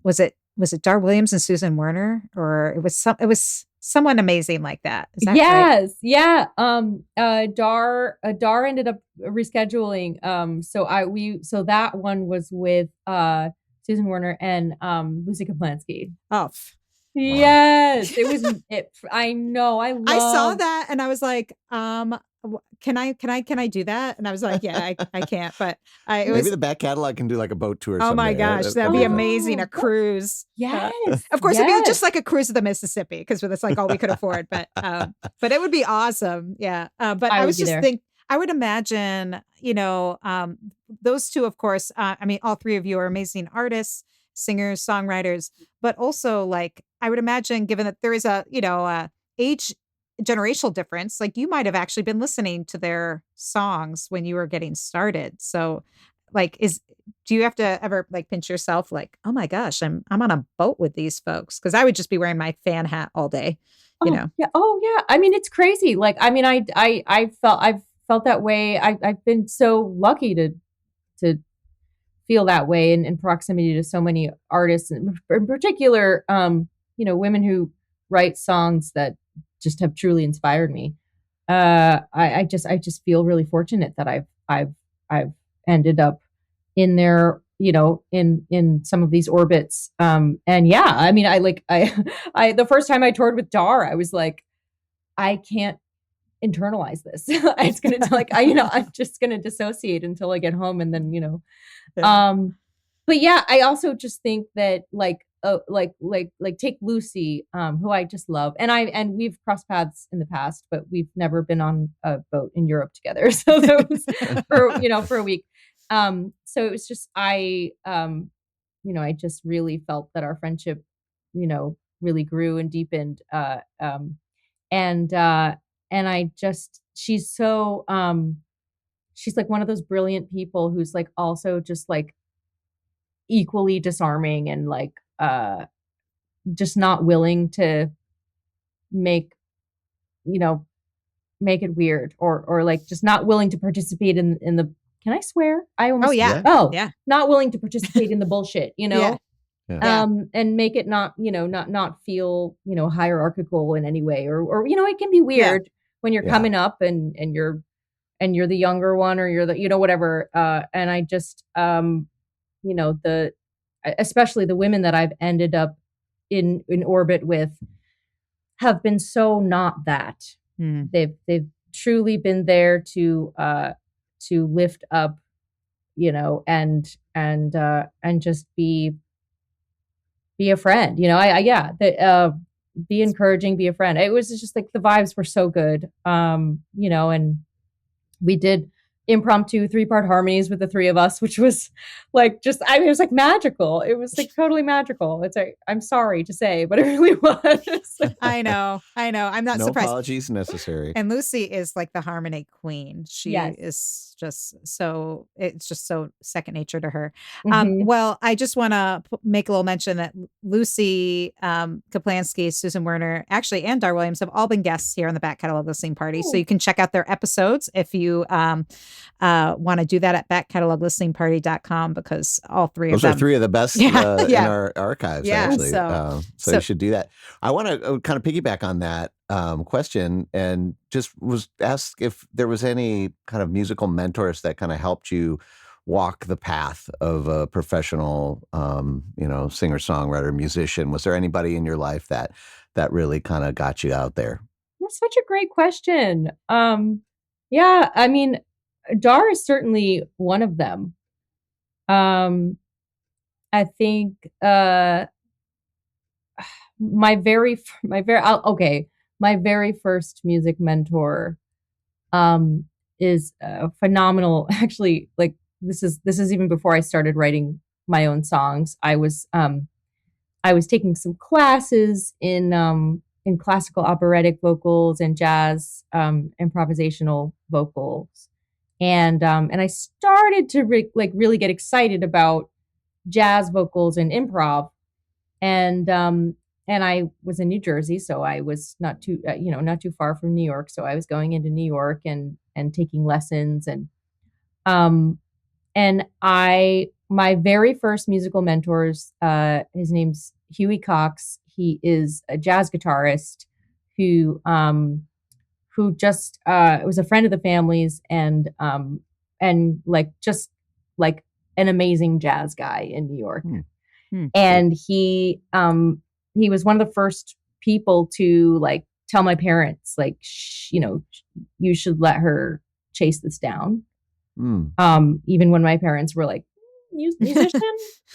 [SPEAKER 2] was it Dar Williams and Susan Werner, or it was someone amazing like that. Is that right?
[SPEAKER 1] Yes, yeah. Dar ended up rescheduling. So that one was with Susan Werner and Lucy Kaplansky.
[SPEAKER 2] Oh,
[SPEAKER 3] Wow.
[SPEAKER 1] Yes, it was it. I know.
[SPEAKER 2] I saw that and I was like, can I do that? And I was like, yeah, I can't. But it
[SPEAKER 3] Maybe
[SPEAKER 2] was,
[SPEAKER 3] the back catalog can do like a boat tour
[SPEAKER 2] oh my
[SPEAKER 3] someday.
[SPEAKER 2] gosh, that'd be amazing. A cruise.
[SPEAKER 1] Yes,
[SPEAKER 2] Of course, it'd be
[SPEAKER 1] yes.
[SPEAKER 2] just like a cruise of the Mississippi because that's like all we could afford. But it would be awesome. Yeah. But
[SPEAKER 1] I
[SPEAKER 2] I
[SPEAKER 1] would
[SPEAKER 2] was
[SPEAKER 1] be
[SPEAKER 2] just
[SPEAKER 1] there.
[SPEAKER 2] think I would imagine, those two, of course. I mean, all three of you are amazing artists, singers, songwriters, but also like I would imagine, given that there is a age generational difference, like you might have actually been listening to their songs when you were getting started. So, like, do you have to ever like pinch yourself like, oh my gosh, I'm on a boat with these folks? Because I would just be wearing my fan hat all day, you
[SPEAKER 1] Oh
[SPEAKER 2] know.
[SPEAKER 1] yeah. Oh yeah. I mean, it's crazy. Like, I mean, I've felt that way. I've been so lucky to feel that way in proximity to so many artists, and in particular, women who write songs that just have truly inspired me. I just feel really fortunate that I've ended up in there, in some of these orbits. And yeah, I mean, I the first time I toured with Dar, I was like, I can't internalize this. It's gonna like I'm just gonna dissociate until I get home, and then
[SPEAKER 2] Yeah.
[SPEAKER 1] but yeah, I also just think that like take Lucy, who I just love, and we've crossed paths in the past, but we've never been on a boat in Europe together. So that was for a week. So it was just I just really felt that our friendship, really grew and deepened. And I just she's like one of those brilliant people who's like also just like equally disarming and like just not willing to make you know make it weird, or like just not willing to participate in the can I swear? I
[SPEAKER 2] Oh
[SPEAKER 1] almost
[SPEAKER 2] yeah.
[SPEAKER 3] Yeah.
[SPEAKER 1] oh
[SPEAKER 2] Yeah.
[SPEAKER 1] not willing to participate in the bullshit,
[SPEAKER 2] Yeah.
[SPEAKER 3] Yeah.
[SPEAKER 2] Yeah.
[SPEAKER 1] and make it not feel hierarchical in any way, or it can be
[SPEAKER 2] Yeah.
[SPEAKER 1] weird when you're
[SPEAKER 3] Yeah.
[SPEAKER 1] coming up and you're the younger one, or you're the whatever, and I just the especially the women that I've ended up in orbit with have been so not that.
[SPEAKER 2] Mm.
[SPEAKER 1] They've truly been there to lift up, and just be a friend. Be encouraging, be a friend. It was just like the vibes were so good. And we did impromptu 3-part harmonies with the three of us, which was like it was like magical. It was like totally magical. It's like, I'm sorry to say, but it really was.
[SPEAKER 2] I know. I'm not
[SPEAKER 3] No
[SPEAKER 2] surprised.
[SPEAKER 3] apologies necessary.
[SPEAKER 2] And Lucy is like the harmony queen. She
[SPEAKER 1] Yes.
[SPEAKER 2] is just so, it's just so second nature to her.
[SPEAKER 1] Mhm.
[SPEAKER 2] Well, I just want to make a little mention that Lucy Kaplansky, Susan Werner, actually, and Dar Williams have all been guests here on the Back Catalog Listening Party. So
[SPEAKER 1] Oh.
[SPEAKER 2] you can check out their episodes if you want to do that at backcataloglisteningparty.com, because all three
[SPEAKER 3] Those
[SPEAKER 2] of
[SPEAKER 3] are
[SPEAKER 2] them.
[SPEAKER 3] three of the best
[SPEAKER 2] Yeah,
[SPEAKER 3] in
[SPEAKER 2] yeah.
[SPEAKER 3] our archives,
[SPEAKER 2] Yeah,
[SPEAKER 3] actually.
[SPEAKER 2] so
[SPEAKER 3] So you should do that. I want to kind of piggyback on that question, and just was asked if there was any kind of musical mentors that kind of helped you walk the path of a professional, singer, songwriter, musician. Was there anybody in your life that really kind of got you out there?
[SPEAKER 1] That's such a great question. Yeah, I mean, Dar is certainly one of them. I think my very my very first music mentor is phenomenal. Actually, like this is even before I started writing my own songs. I was taking some classes in classical operatic vocals and jazz improvisational vocals, and I started to really get excited about jazz vocals and improv, and I was in New Jersey, so I was not too far from New York, so I was going into New York and taking lessons, um And my very first musical mentors, his name's Huey Cox. He is a jazz guitarist who just was a friend of the family's and like just like an amazing jazz guy in New York. And he was one of the first people to like tell my parents like you should let her chase this down. Even when my parents were like, musician?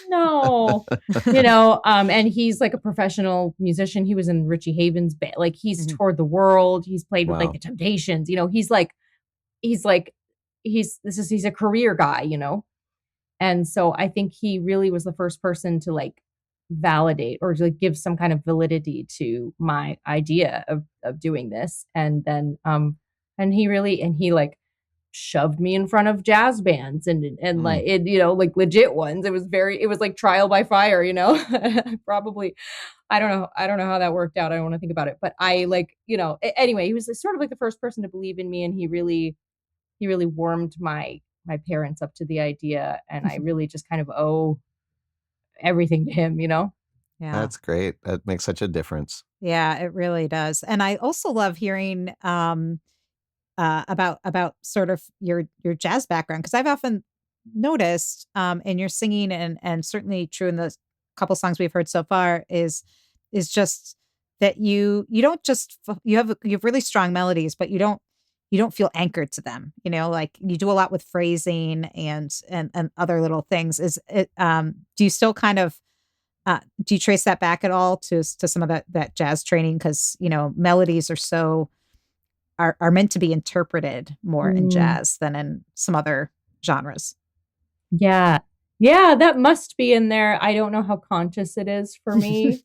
[SPEAKER 1] No. And he's like a professional musician. He was in Richie Havens' band. Like he's toured the world. He's played with like the Temptations. He's a career guy, And so I think he really was the first person to like validate or to like give some kind of validity to my idea of doing this. And then he like shoved me in front of jazz bands and like it, like legit ones. It was like trial by fire, probably. I don't know how that worked out. I don't want to think about it, but I like, anyway, he was sort of like the first person to believe in me, and he really warmed my parents up to the idea, and I really just kind of owe everything to him,
[SPEAKER 2] Yeah.
[SPEAKER 3] That's great. That makes such a difference.
[SPEAKER 2] Yeah, it really does. And I also love hearing about sort of your jazz background, because I've often noticed in your singing and certainly true in the couple songs we've heard so far is just that you don't just you have really strong melodies, but you don't feel anchored to them. Like you do a lot with phrasing and other little things. Is it do you still kind of do you trace that back at all to some of that jazz training? Because melodies are meant to be interpreted more in jazz than in some other genres.
[SPEAKER 1] Yeah, that must be in there. I don't know how conscious it is for me.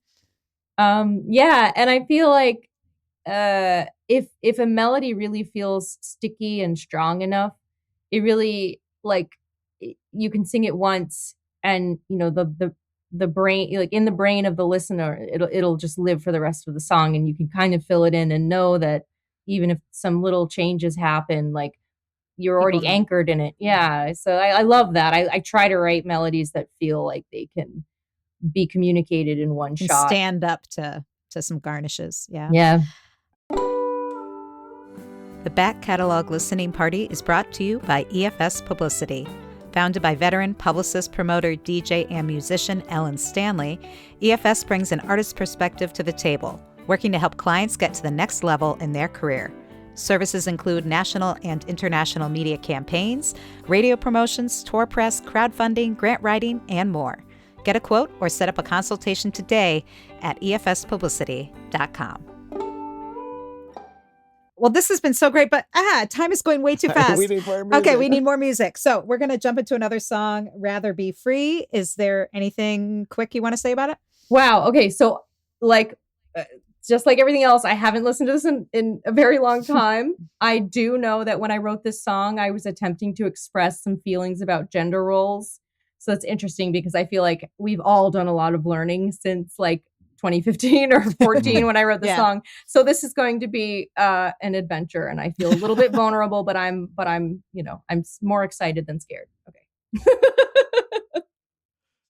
[SPEAKER 1] Yeah, and I feel like if a melody really feels sticky and strong enough, it really like you can sing it once, and the brain, like in the brain of the listener, it'll just live for the rest of the song, and you can kind of fill it in and know that even if some little changes happen, like you're already anchored in it. Yeah. So I love that. I try to write melodies that feel like they can be communicated in one shot.
[SPEAKER 2] Stand up to some garnishes. Yeah.
[SPEAKER 1] Yeah.
[SPEAKER 2] The Back Catalog Listening Party is brought to you by EFS Publicity. Founded by veteran publicist, promoter, DJ, and musician Ellen Stanley, EFS brings an artist's perspective to the table, working to help clients get to the next level in their career. Services include national and international media campaigns, radio promotions, tour press, crowdfunding, grant writing, and more. Get a quote or set up a consultation today at efspublicity.com. Well, this has been so great, but time is going way too fast.
[SPEAKER 3] We need more music.
[SPEAKER 2] Okay, we need more music. So we're going to jump into another song, Rather Be Free. Is there anything quick you want to say about it?
[SPEAKER 1] Wow. Okay. So like, just like everything else, I haven't listened to this in a very long time. I do know that when I wrote this song, I was attempting to express some feelings about gender roles. So it's interesting because I feel like we've all done a lot of learning since like 2015 or 14 when I wrote the song. So this is going to be an adventure, and I feel a little bit vulnerable, but I'm I'm more excited than scared. Okay.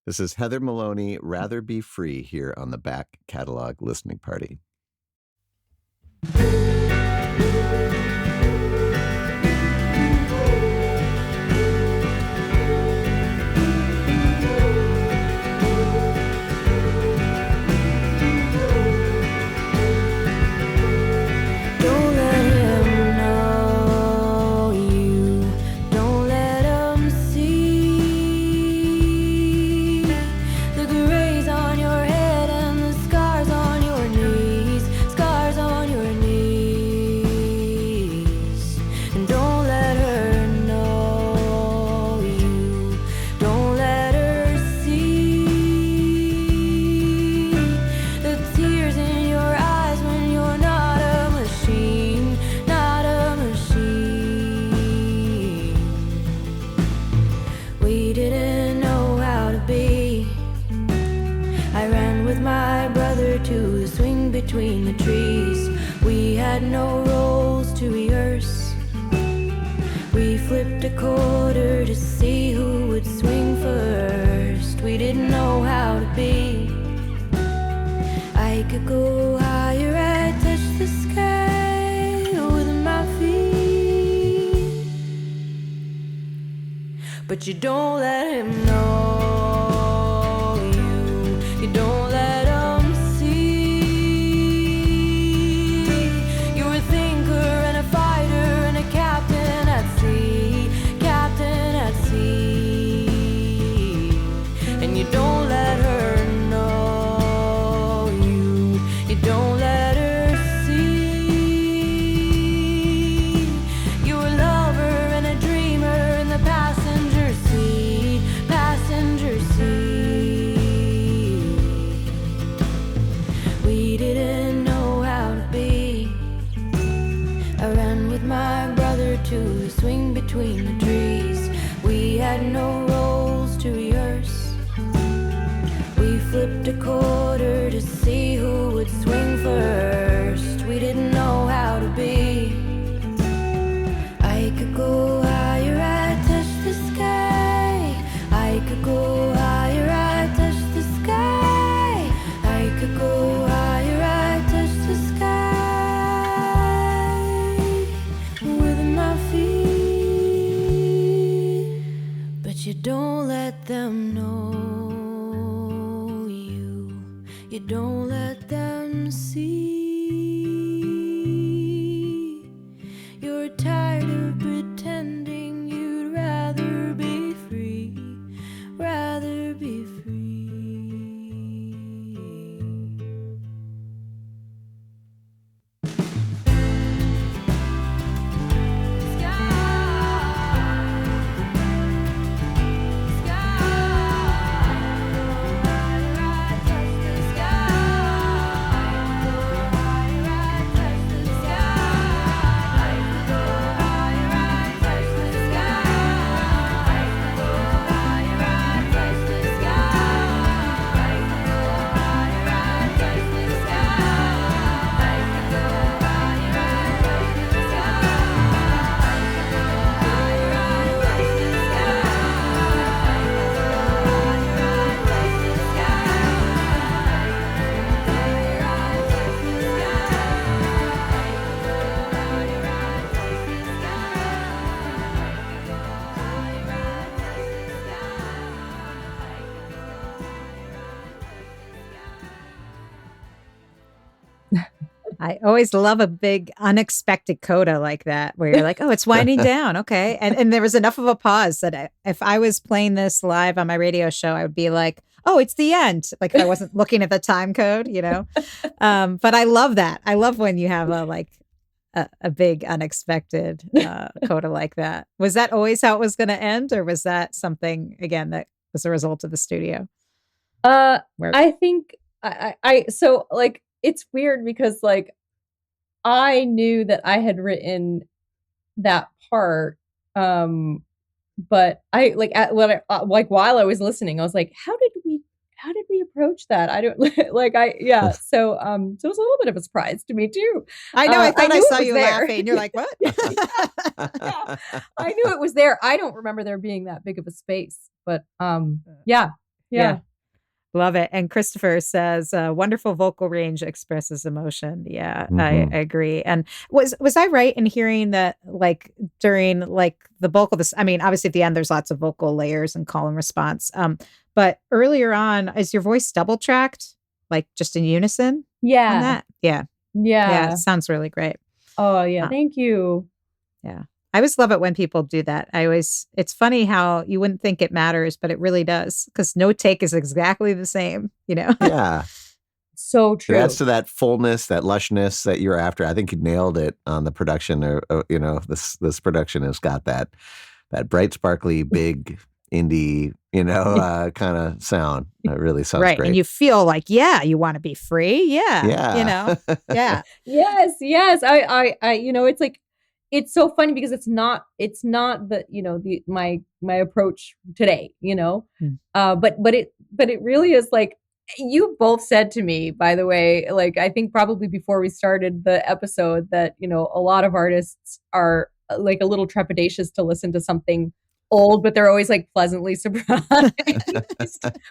[SPEAKER 3] This is Heather Maloney, Rather Be Free, here on the Back Catalog Listening Party.
[SPEAKER 4] Between the trees, we had no roles to rehearse. We flipped a quarter to see who first. We didn't know how to be. I could go higher, I'd touch the sky with my feet. But you don't let him know you don't let him see. You're a thinker and a fighter and a captain at sea, captain at sea. And you don't let her know you don't let her see. You're a lover and a dreamer in the passenger seat, passenger seat. We didn't know how to be. I ran with my brother to the swing between the trees. We had no roles to rehearse. We flipped a quarter to see who would swing first. We didn't know how to be. I could go higher, I'd touch the sky. I could go higher, I'd touch the sky. I could go higher, I'd touch the sky with my feet. But you don't let them know you don't let them see. You're tired of pretending you'd rather be free, rather be free.
[SPEAKER 2] I always love a big unexpected coda like that, where you're like, oh, it's winding down. Okay. And there was enough of a pause that if I was playing this live on my radio show, I would be like, oh, it's the end. Like if I wasn't looking at the time code, but I love that. I love when you have a big unexpected coda like that. Was that always how it was going to end? Or was that something, again, that was a result of the studio?
[SPEAKER 1] I think so like, it's weird because like I knew that I had written that part, but I like while I was listening, I was like, how did we approach that? I don't like so so it was a little bit of a surprise to me too.
[SPEAKER 2] I know. I thought I saw you laughing. You're like, what?
[SPEAKER 1] Yeah. I knew it was there. I don't remember there being that big of a space, but yeah.
[SPEAKER 2] Love it. And Christopher says, wonderful vocal range expresses emotion. Yeah, I agree. And was I right in hearing that like during like the bulk of this, I mean, obviously at the end, there's lots of vocal layers and call and response. But earlier on, is your voice double tracked, like just in unison?
[SPEAKER 1] Yeah.
[SPEAKER 2] On that? Yeah. It sounds really great.
[SPEAKER 1] Oh yeah. Thank you.
[SPEAKER 2] Yeah. I always love it when people do that. It's funny how you wouldn't think it matters, but it really does, because no take is exactly the same,
[SPEAKER 3] Yeah.
[SPEAKER 1] So true.
[SPEAKER 3] It adds to that fullness, that lushness that you're after. I think you nailed it on the production. Or this production has got that bright, sparkly, big indie, kind of sound. It really sounds
[SPEAKER 2] right.
[SPEAKER 3] great.
[SPEAKER 2] And you feel like, you want to be free. Yeah.
[SPEAKER 3] Yeah.
[SPEAKER 2] Yeah.
[SPEAKER 1] Yes. I it's like, it's so funny because it's not the my approach today, but it really is like, you both said to me, by the way, like, I think probably before we started the episode, that, a lot of artists are like a little trepidatious to listen to something old, but they're always like pleasantly surprised,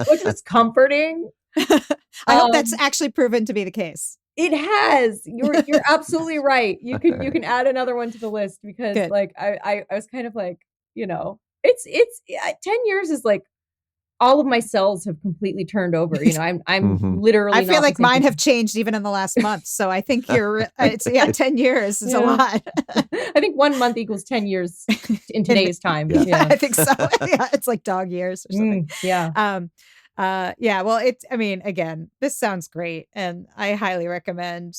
[SPEAKER 1] which is comforting.
[SPEAKER 2] I hope that's actually proven to be the case.
[SPEAKER 1] It has. You're absolutely right. You can add another one to the list because
[SPEAKER 2] Good.
[SPEAKER 1] like I was kind of like, it's 10 years is like all of my cells have completely turned over. I'm literally.
[SPEAKER 2] I feel like mine have changed even in the last month. So I think it's 10 years is a lot.
[SPEAKER 1] I think 1 month equals 10 years in today's time. Yeah.
[SPEAKER 2] I think so. Yeah, it's like dog years or something. Well, again, this sounds great. And I highly recommend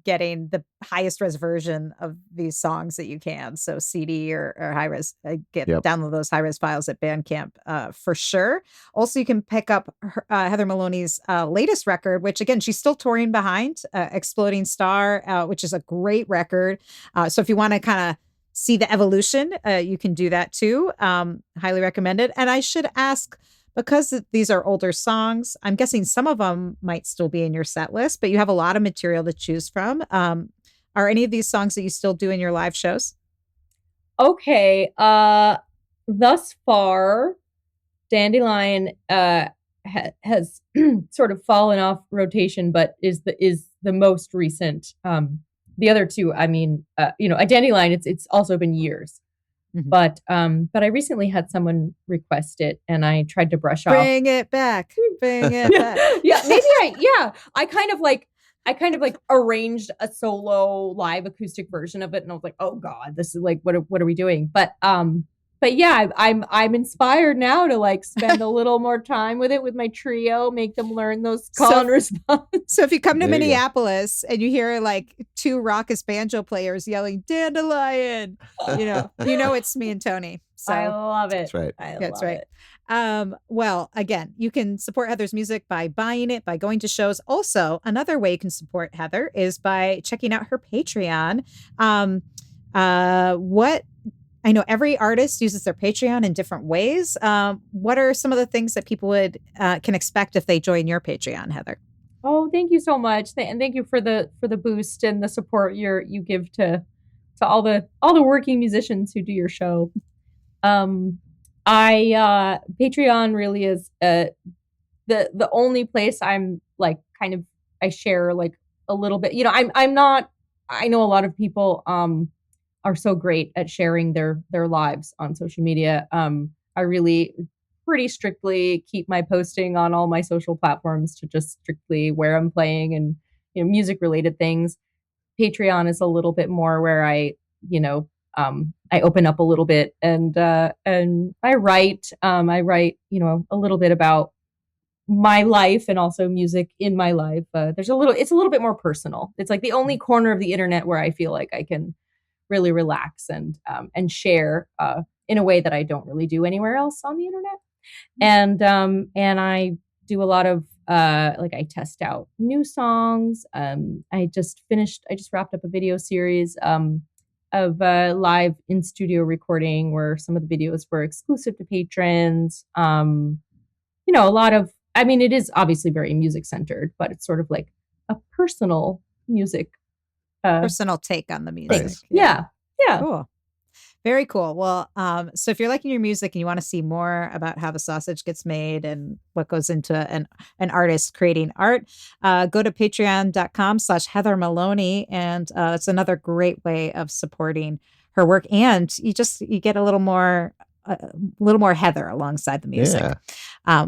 [SPEAKER 2] getting the highest res version of these songs that you can. So CD or high res, download those high res files at Bandcamp for sure. Also, you can pick up Heather Maloney's latest record, which again, she's still touring behind, Exploding Star, which is a great record. So if you want to kind of see the evolution, you can do that too. Highly recommended. And I should ask, because these are older songs, I'm guessing some of them might still be in your set list, but you have a lot of material to choose from. Are any of these songs that you still do in your live shows?
[SPEAKER 1] Okay. Thus far, Dandelion has sort of fallen off rotation, but is the most recent. The other two, a Dandelion, it's also been years. Mm-hmm. But I recently had someone request it, and I tried to brush off.
[SPEAKER 2] Bring it back.
[SPEAKER 1] Yeah, maybe I kind of like arranged a solo live acoustic version of it, and I was like, oh God, this is like what are we doing? But yeah, I'm inspired now to like spend a little more time with it with my trio, make them learn those call and response.
[SPEAKER 2] So if you come to Minneapolis and you hear like 2 raucous banjo players yelling Dandelion, you know it's me and Tony. So
[SPEAKER 1] I love it.
[SPEAKER 3] That's right.
[SPEAKER 2] That's right. Well, again, you can support Heather's music by buying it, by going to shows. Also, another way you can support Heather is by checking out her Patreon. I know every artist uses their Patreon in different ways. What are some of the things that people can expect if they join your Patreon, Heather?
[SPEAKER 1] Oh, thank you so much, and thank you for the boost and the support you give to all the working musicians who do your show. Patreon really is the only place I'm like kind of I share like a little bit. I'm not. I know a lot of people are so great at sharing their lives on social media. I really pretty strictly keep my posting on all my social platforms to just strictly where I'm playing and music related things. Patreon is a little bit more where I open up a little bit and I write a little bit about my life and also music in my life. It's a little bit more personal. It's like the only corner of the internet where I feel like I can really relax and share in a way that I don't really do anywhere else on the internet. And I do a lot of I test out new songs. I just wrapped up a video series of live in studio recording where some of the videos were exclusive to patrons. A lot of, it is obviously very music centered, but it's sort of like a personal music
[SPEAKER 2] personal take on the music.
[SPEAKER 1] Right. Yeah.
[SPEAKER 2] Cool. Very cool. Well, so if you're liking your music and you want to see more about how the sausage gets made and what goes into an artist creating art, go to patreon.com/Heather Maloney. And it's another great way of supporting her work. And you get a little more Heather alongside the music,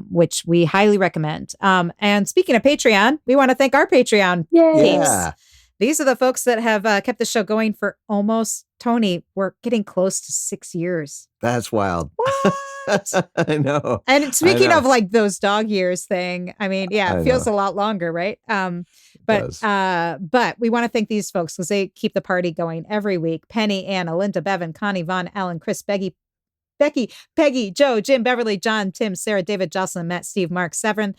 [SPEAKER 2] which we highly recommend. And speaking of Patreon, we want to thank our Patreon peeps.
[SPEAKER 3] Yeah.
[SPEAKER 2] These are the folks that have kept the show going for almost, Tony, we're getting close to 6 years.
[SPEAKER 3] That's wild.
[SPEAKER 2] What?
[SPEAKER 3] I know.
[SPEAKER 2] And speaking of like those dog years thing, it feels a lot longer, right? But we want to thank these folks because they keep the party going every week. Penny, Anna, Linda, Bevan, Connie, Vaughn, Alan, Chris, Becky, Peggy, Joe, Jim, Beverly, John, Tim, Sarah, David, Jocelyn, Matt, Steve, Mark, Severin,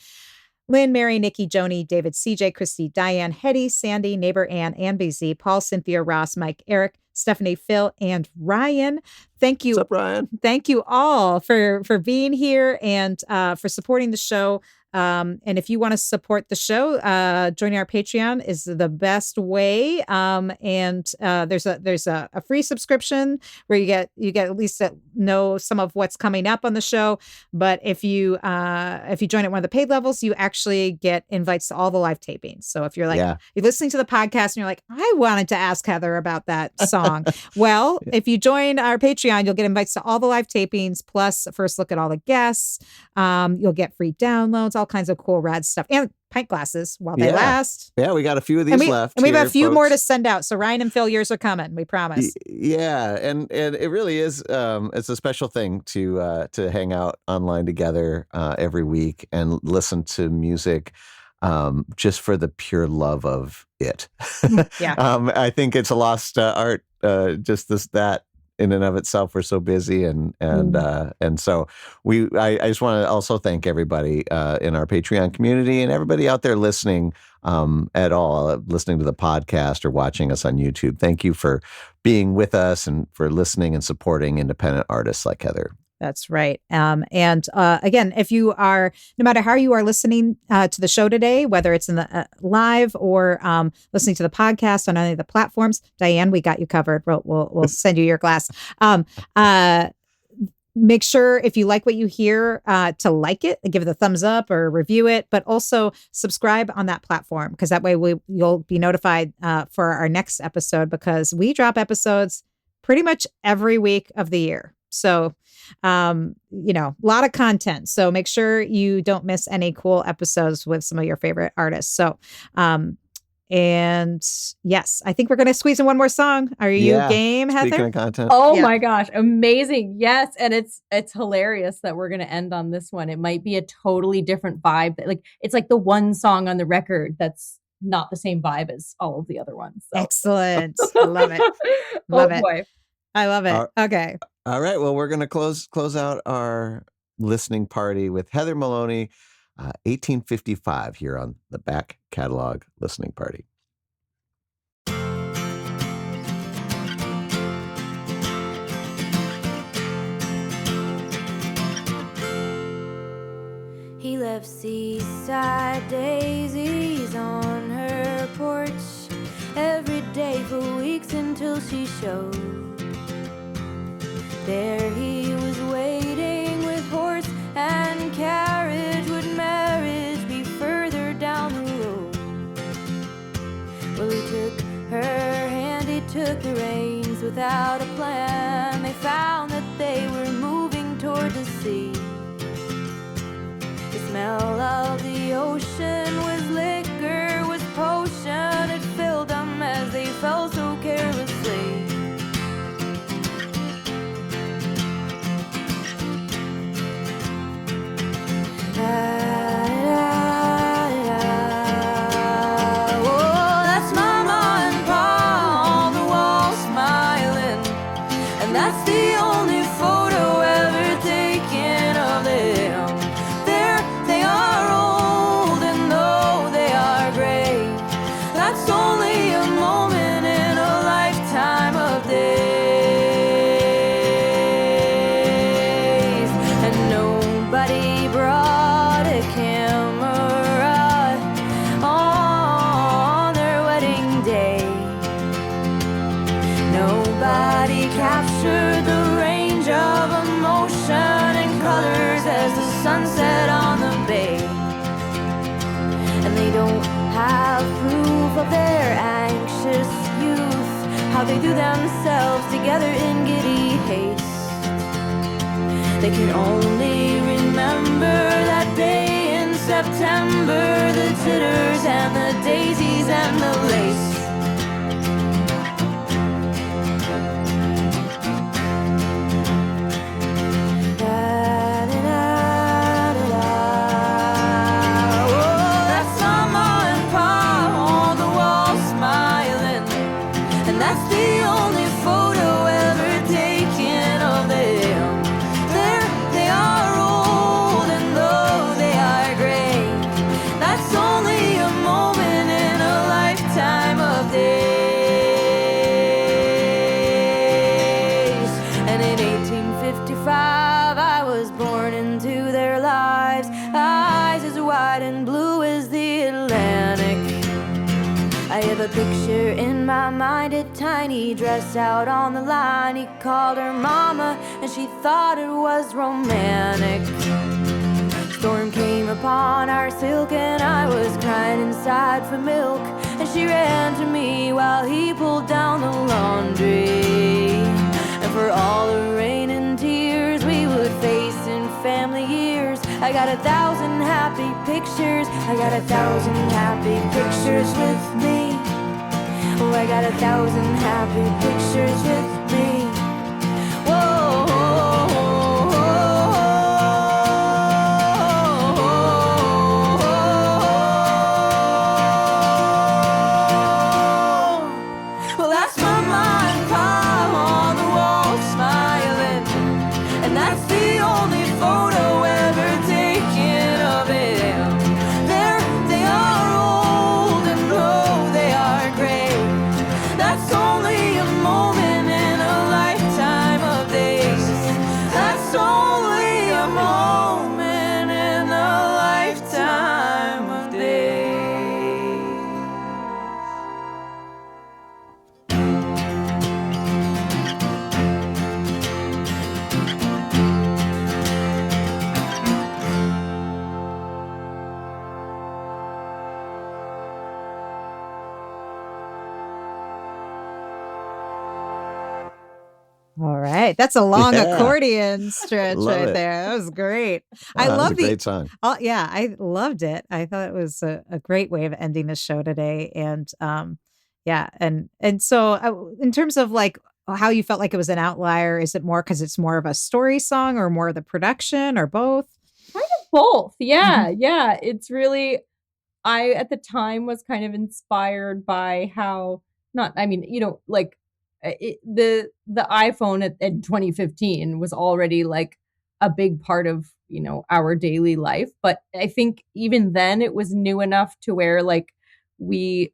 [SPEAKER 2] Lynn, Mary, Nikki, Joni, David, CJ, Christy, Diane, Hetty, Sandy, Neighbor, Ann, BZ, Paul, Cynthia, Ross, Mike, Eric, Stephanie, Phil, and Ryan. Thank you.
[SPEAKER 3] What's up, Ryan?
[SPEAKER 2] Thank you all for being here and for supporting the show. And if you want to support the show, joining our Patreon is the best way. And there's a free subscription where you get at least know some of what's coming up on the show. But if you join at one of the paid levels, you actually get invites to all the live tapings. So if you're like, you're listening to the podcast and you're like, I wanted to ask Heather about that song. Well, if you join our Patreon, you'll get invites to all the live tapings, plus a first look at all the guests. You'll get free downloads, all kinds of cool rad stuff, and pint glasses while they last.
[SPEAKER 3] Yeah, we got a few of these left.
[SPEAKER 2] And we have a few more to send out. So Ryan and Phil, yours are coming. We promise.
[SPEAKER 3] Yeah, and it really is. It's a special thing to hang out online together every week and listen to music. Just for the pure love of it. I think it's a lost art. Just that in and of itself, we're so busy, and so I just want to also thank everybody in our Patreon community and everybody out there listening at all, listening to the podcast or watching us on YouTube. Thank you for being with us and for listening and supporting independent artists like Heather.
[SPEAKER 2] That's right. And again, if you are, no matter how you are listening to the show today, whether it's in the live or listening to the podcast on any of the platforms, Diane, we got you covered. We'll send you your glass. Make sure if you like what you hear to like it, give it a thumbs up or review it, but also subscribe on that platform, because that way you'll be notified for our next episode, because we drop episodes pretty much every week of the year. So, a lot of content. So make sure you don't miss any cool episodes with some of your favorite artists. So, and yes, I think we're going to squeeze in one more song. Are you game, Heather?
[SPEAKER 3] Speaking of content.
[SPEAKER 1] Oh my gosh. Amazing. Yes. And it's hilarious that we're going to end on this one. It might be a totally different vibe. Like, it's like the one song on the record that's not the same vibe as all of the other ones. So.
[SPEAKER 2] Excellent. I love it. Love it.
[SPEAKER 1] Boy.
[SPEAKER 2] I love it. Okay.
[SPEAKER 3] All right. Well, we're going to close out our listening party with Heather Maloney, 1855, here on the Back Catalog Listening Party.
[SPEAKER 4] He left seaside daisies on her porch every day for weeks until she showed. There he was waiting with horse and carriage. Would marriage be further down the road? Well, he took her hand, he took the reins without a plan. They found that they were moving toward the sea. The smell of the ocean was liquor, was potion. It filled them as they fell so carelessly. That's Mama and Pa on the wall smiling, and that's the only photo ever taken of them. They are old, and though they are gray, that's only a moment in a lifetime of days. And nobody brought a camera on their wedding day. Nobody captured the range of emotion and colors as the sunset on the bay. And they don't have proof of their anxious youth, how they threw themselves together in giddy haste. They can only remember that day in September, the jitters and the daisies and the lace. That's Mama and Pa on the wall smiling, and that's the only photo ever taken of them. They are old, and though they are gray, that's is the Atlantic. I have a picture in my mind, a tiny dress out on the line. He called her mama and she thought it was romantic. Storm came upon our silk and I was crying inside for milk. And she ran to me while he pulled down the laundry. And for all the rain and tears we would face in family years, I got 1,000 happy pictures. I got 1,000 happy pictures with me. Oh, I got 1,000 happy pictures with me. Whoa. Well, that's my mind pile on the wall smiling, and that's the only photo ever taken of him. They are old and low, they are gray. That's only a moment in a lifetime of days. That's only a moment in a lifetime of days.
[SPEAKER 2] All right. That's a long
[SPEAKER 3] Yeah.
[SPEAKER 2] accordion stretch
[SPEAKER 3] Love
[SPEAKER 2] right
[SPEAKER 3] it.
[SPEAKER 2] there. That was great.
[SPEAKER 3] Wow,
[SPEAKER 2] I
[SPEAKER 3] that was
[SPEAKER 2] love
[SPEAKER 3] a
[SPEAKER 2] the
[SPEAKER 3] great song.
[SPEAKER 2] Oh, yeah, I loved it. I thought it was a great way of ending the show today. And yeah, and so in terms of like how you felt like it was an outlier, is it more because it's more of a story song or more of the production or both?
[SPEAKER 1] Kind of both. Yeah, yeah. It's really, I at the time was kind of inspired by how not. I mean, like the iPhone in 2015 was already like a big part of our daily life, but I think even then it was new enough to where like we,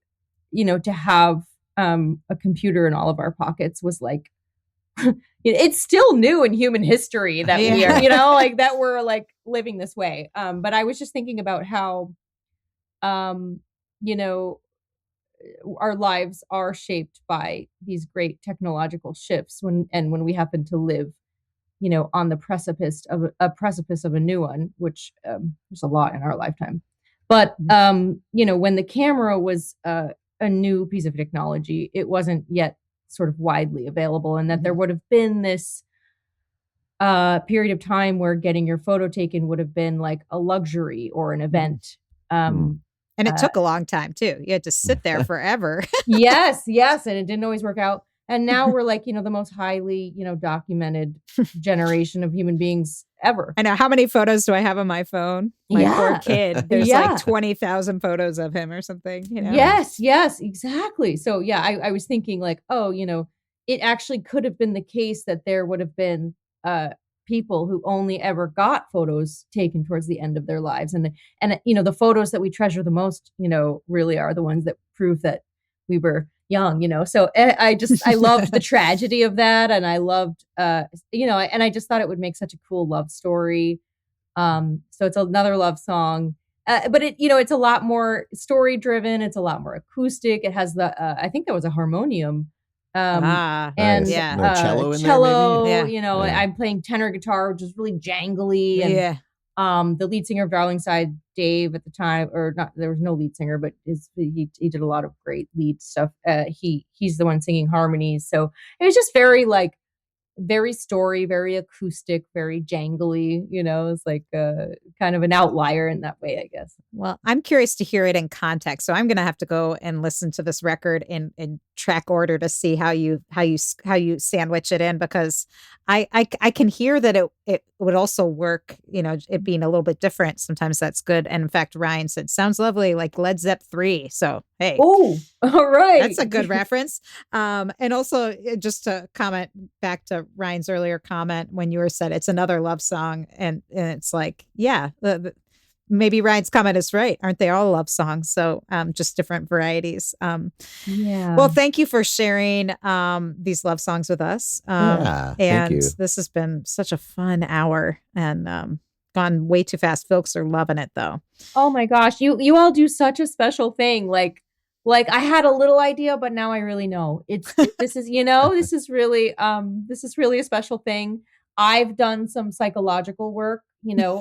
[SPEAKER 1] to have a computer in all of our pockets was like it's still new in human history that we are, like that we're like living this way. But I was just thinking about how, um, you know, our lives are shaped by these great technological shifts when we happen to live, on the precipice of a new one, which there's a lot in our lifetime. But when the camera was a new piece of technology, it wasn't yet sort of widely available, and that there would have been this period of time where getting your photo taken would have been like a luxury or an event.
[SPEAKER 2] And it took a long time too. You had to sit there forever.
[SPEAKER 1] Yes, and it didn't always work out. And now we're like, the most highly, documented generation of human beings ever.
[SPEAKER 2] I know. How many photos do I have on my phone? My poor kid. There's
[SPEAKER 1] Yeah.
[SPEAKER 2] like 20,000 photos of him or something.
[SPEAKER 1] Yes, exactly. So yeah, I was thinking like, it actually could have been the case that there would have been people who only ever got photos taken towards the end of their lives. And the photos that we treasure the most, really are the ones that prove that we were young, so I loved the tragedy of that. And I loved, and I just thought it would make such a cool love story. So it's another love song, but it's a lot more story driven. It's a lot more acoustic. It has I think that was a harmonium. And
[SPEAKER 3] Nice. No cello in there, maybe?
[SPEAKER 1] Yeah. I'm playing tenor guitar, which is really jangly. And the lead singer of Darling Side, Dave, at the time, or not, there was no lead singer, but he did a lot of great lead stuff. He's the one singing harmonies. So it was just very like very story, very acoustic, very jangly, it's like kind of an outlier in that way, I guess.
[SPEAKER 2] Well, I'm curious to hear it in context. So I'm going to have to go and listen to this record in track order to see how you sandwich it in, because I can hear that it would also work, it being a little bit different. Sometimes that's good. And in fact, Ryan said, sounds lovely, like Led Zepp 3. So, hey.
[SPEAKER 1] Oh, all right.
[SPEAKER 2] That's a good reference. And also just to comment back to Ryan's earlier comment when you were said it's another love song. And it's like, yeah, maybe Ryan's comment is right. Aren't they all love songs? So just different varieties.
[SPEAKER 1] Yeah.
[SPEAKER 2] Well, thank you for sharing these love songs with us.
[SPEAKER 3] Thank you.
[SPEAKER 2] This has been such a fun hour. And gone way too fast. Folks are loving it though.
[SPEAKER 1] Oh my gosh, you all do such a special thing. Like I had a little idea, but now I really know. This is, this is really a special thing. I've done some psychological work,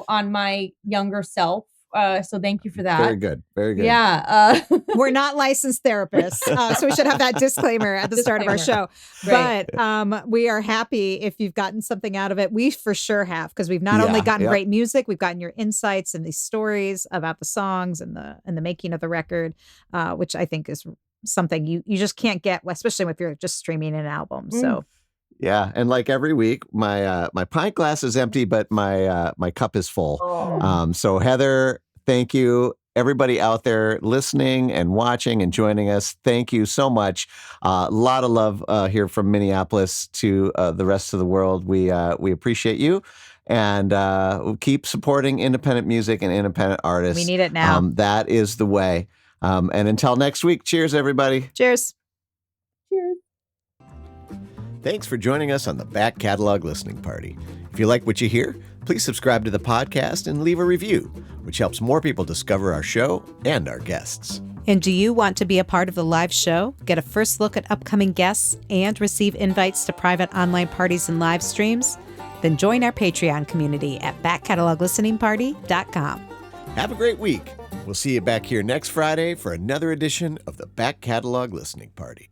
[SPEAKER 1] on my younger self. So thank you for that.
[SPEAKER 3] Very good. Very good.
[SPEAKER 1] Yeah.
[SPEAKER 2] We're not licensed therapists, so we should have that disclaimer at the start of our show.
[SPEAKER 1] Right.
[SPEAKER 2] But we are happy if you've gotten something out of it. We for sure have, because we've not only gotten great music, we've gotten your insights and these stories about the songs and the making of the record, which I think is something you just can't get, especially if you're just streaming an album. So.
[SPEAKER 3] Yeah, and like every week, my pint glass is empty, but my cup is full.
[SPEAKER 1] Oh.
[SPEAKER 3] So Heather, thank you. Everybody out there listening and watching and joining us, thank you so much. A lot of love here from Minneapolis to the rest of the world. We appreciate you, and we'll keep supporting independent music and independent artists.
[SPEAKER 2] We need it now.
[SPEAKER 3] That is the way. And until next week, cheers, everybody.
[SPEAKER 2] Cheers.
[SPEAKER 1] Cheers.
[SPEAKER 3] Thanks for joining us on the Back Catalog Listening Party. If you like what you hear, please subscribe to the podcast and leave a review, which helps more people discover our show and our guests.
[SPEAKER 2] And do you want to be a part of the live show, get a first look at upcoming guests, and receive invites to private online parties and live streams? Then join our Patreon community at backcataloglisteningparty.com.
[SPEAKER 3] Have a great week. We'll see you back here next Friday for another edition of the Back Catalog Listening Party.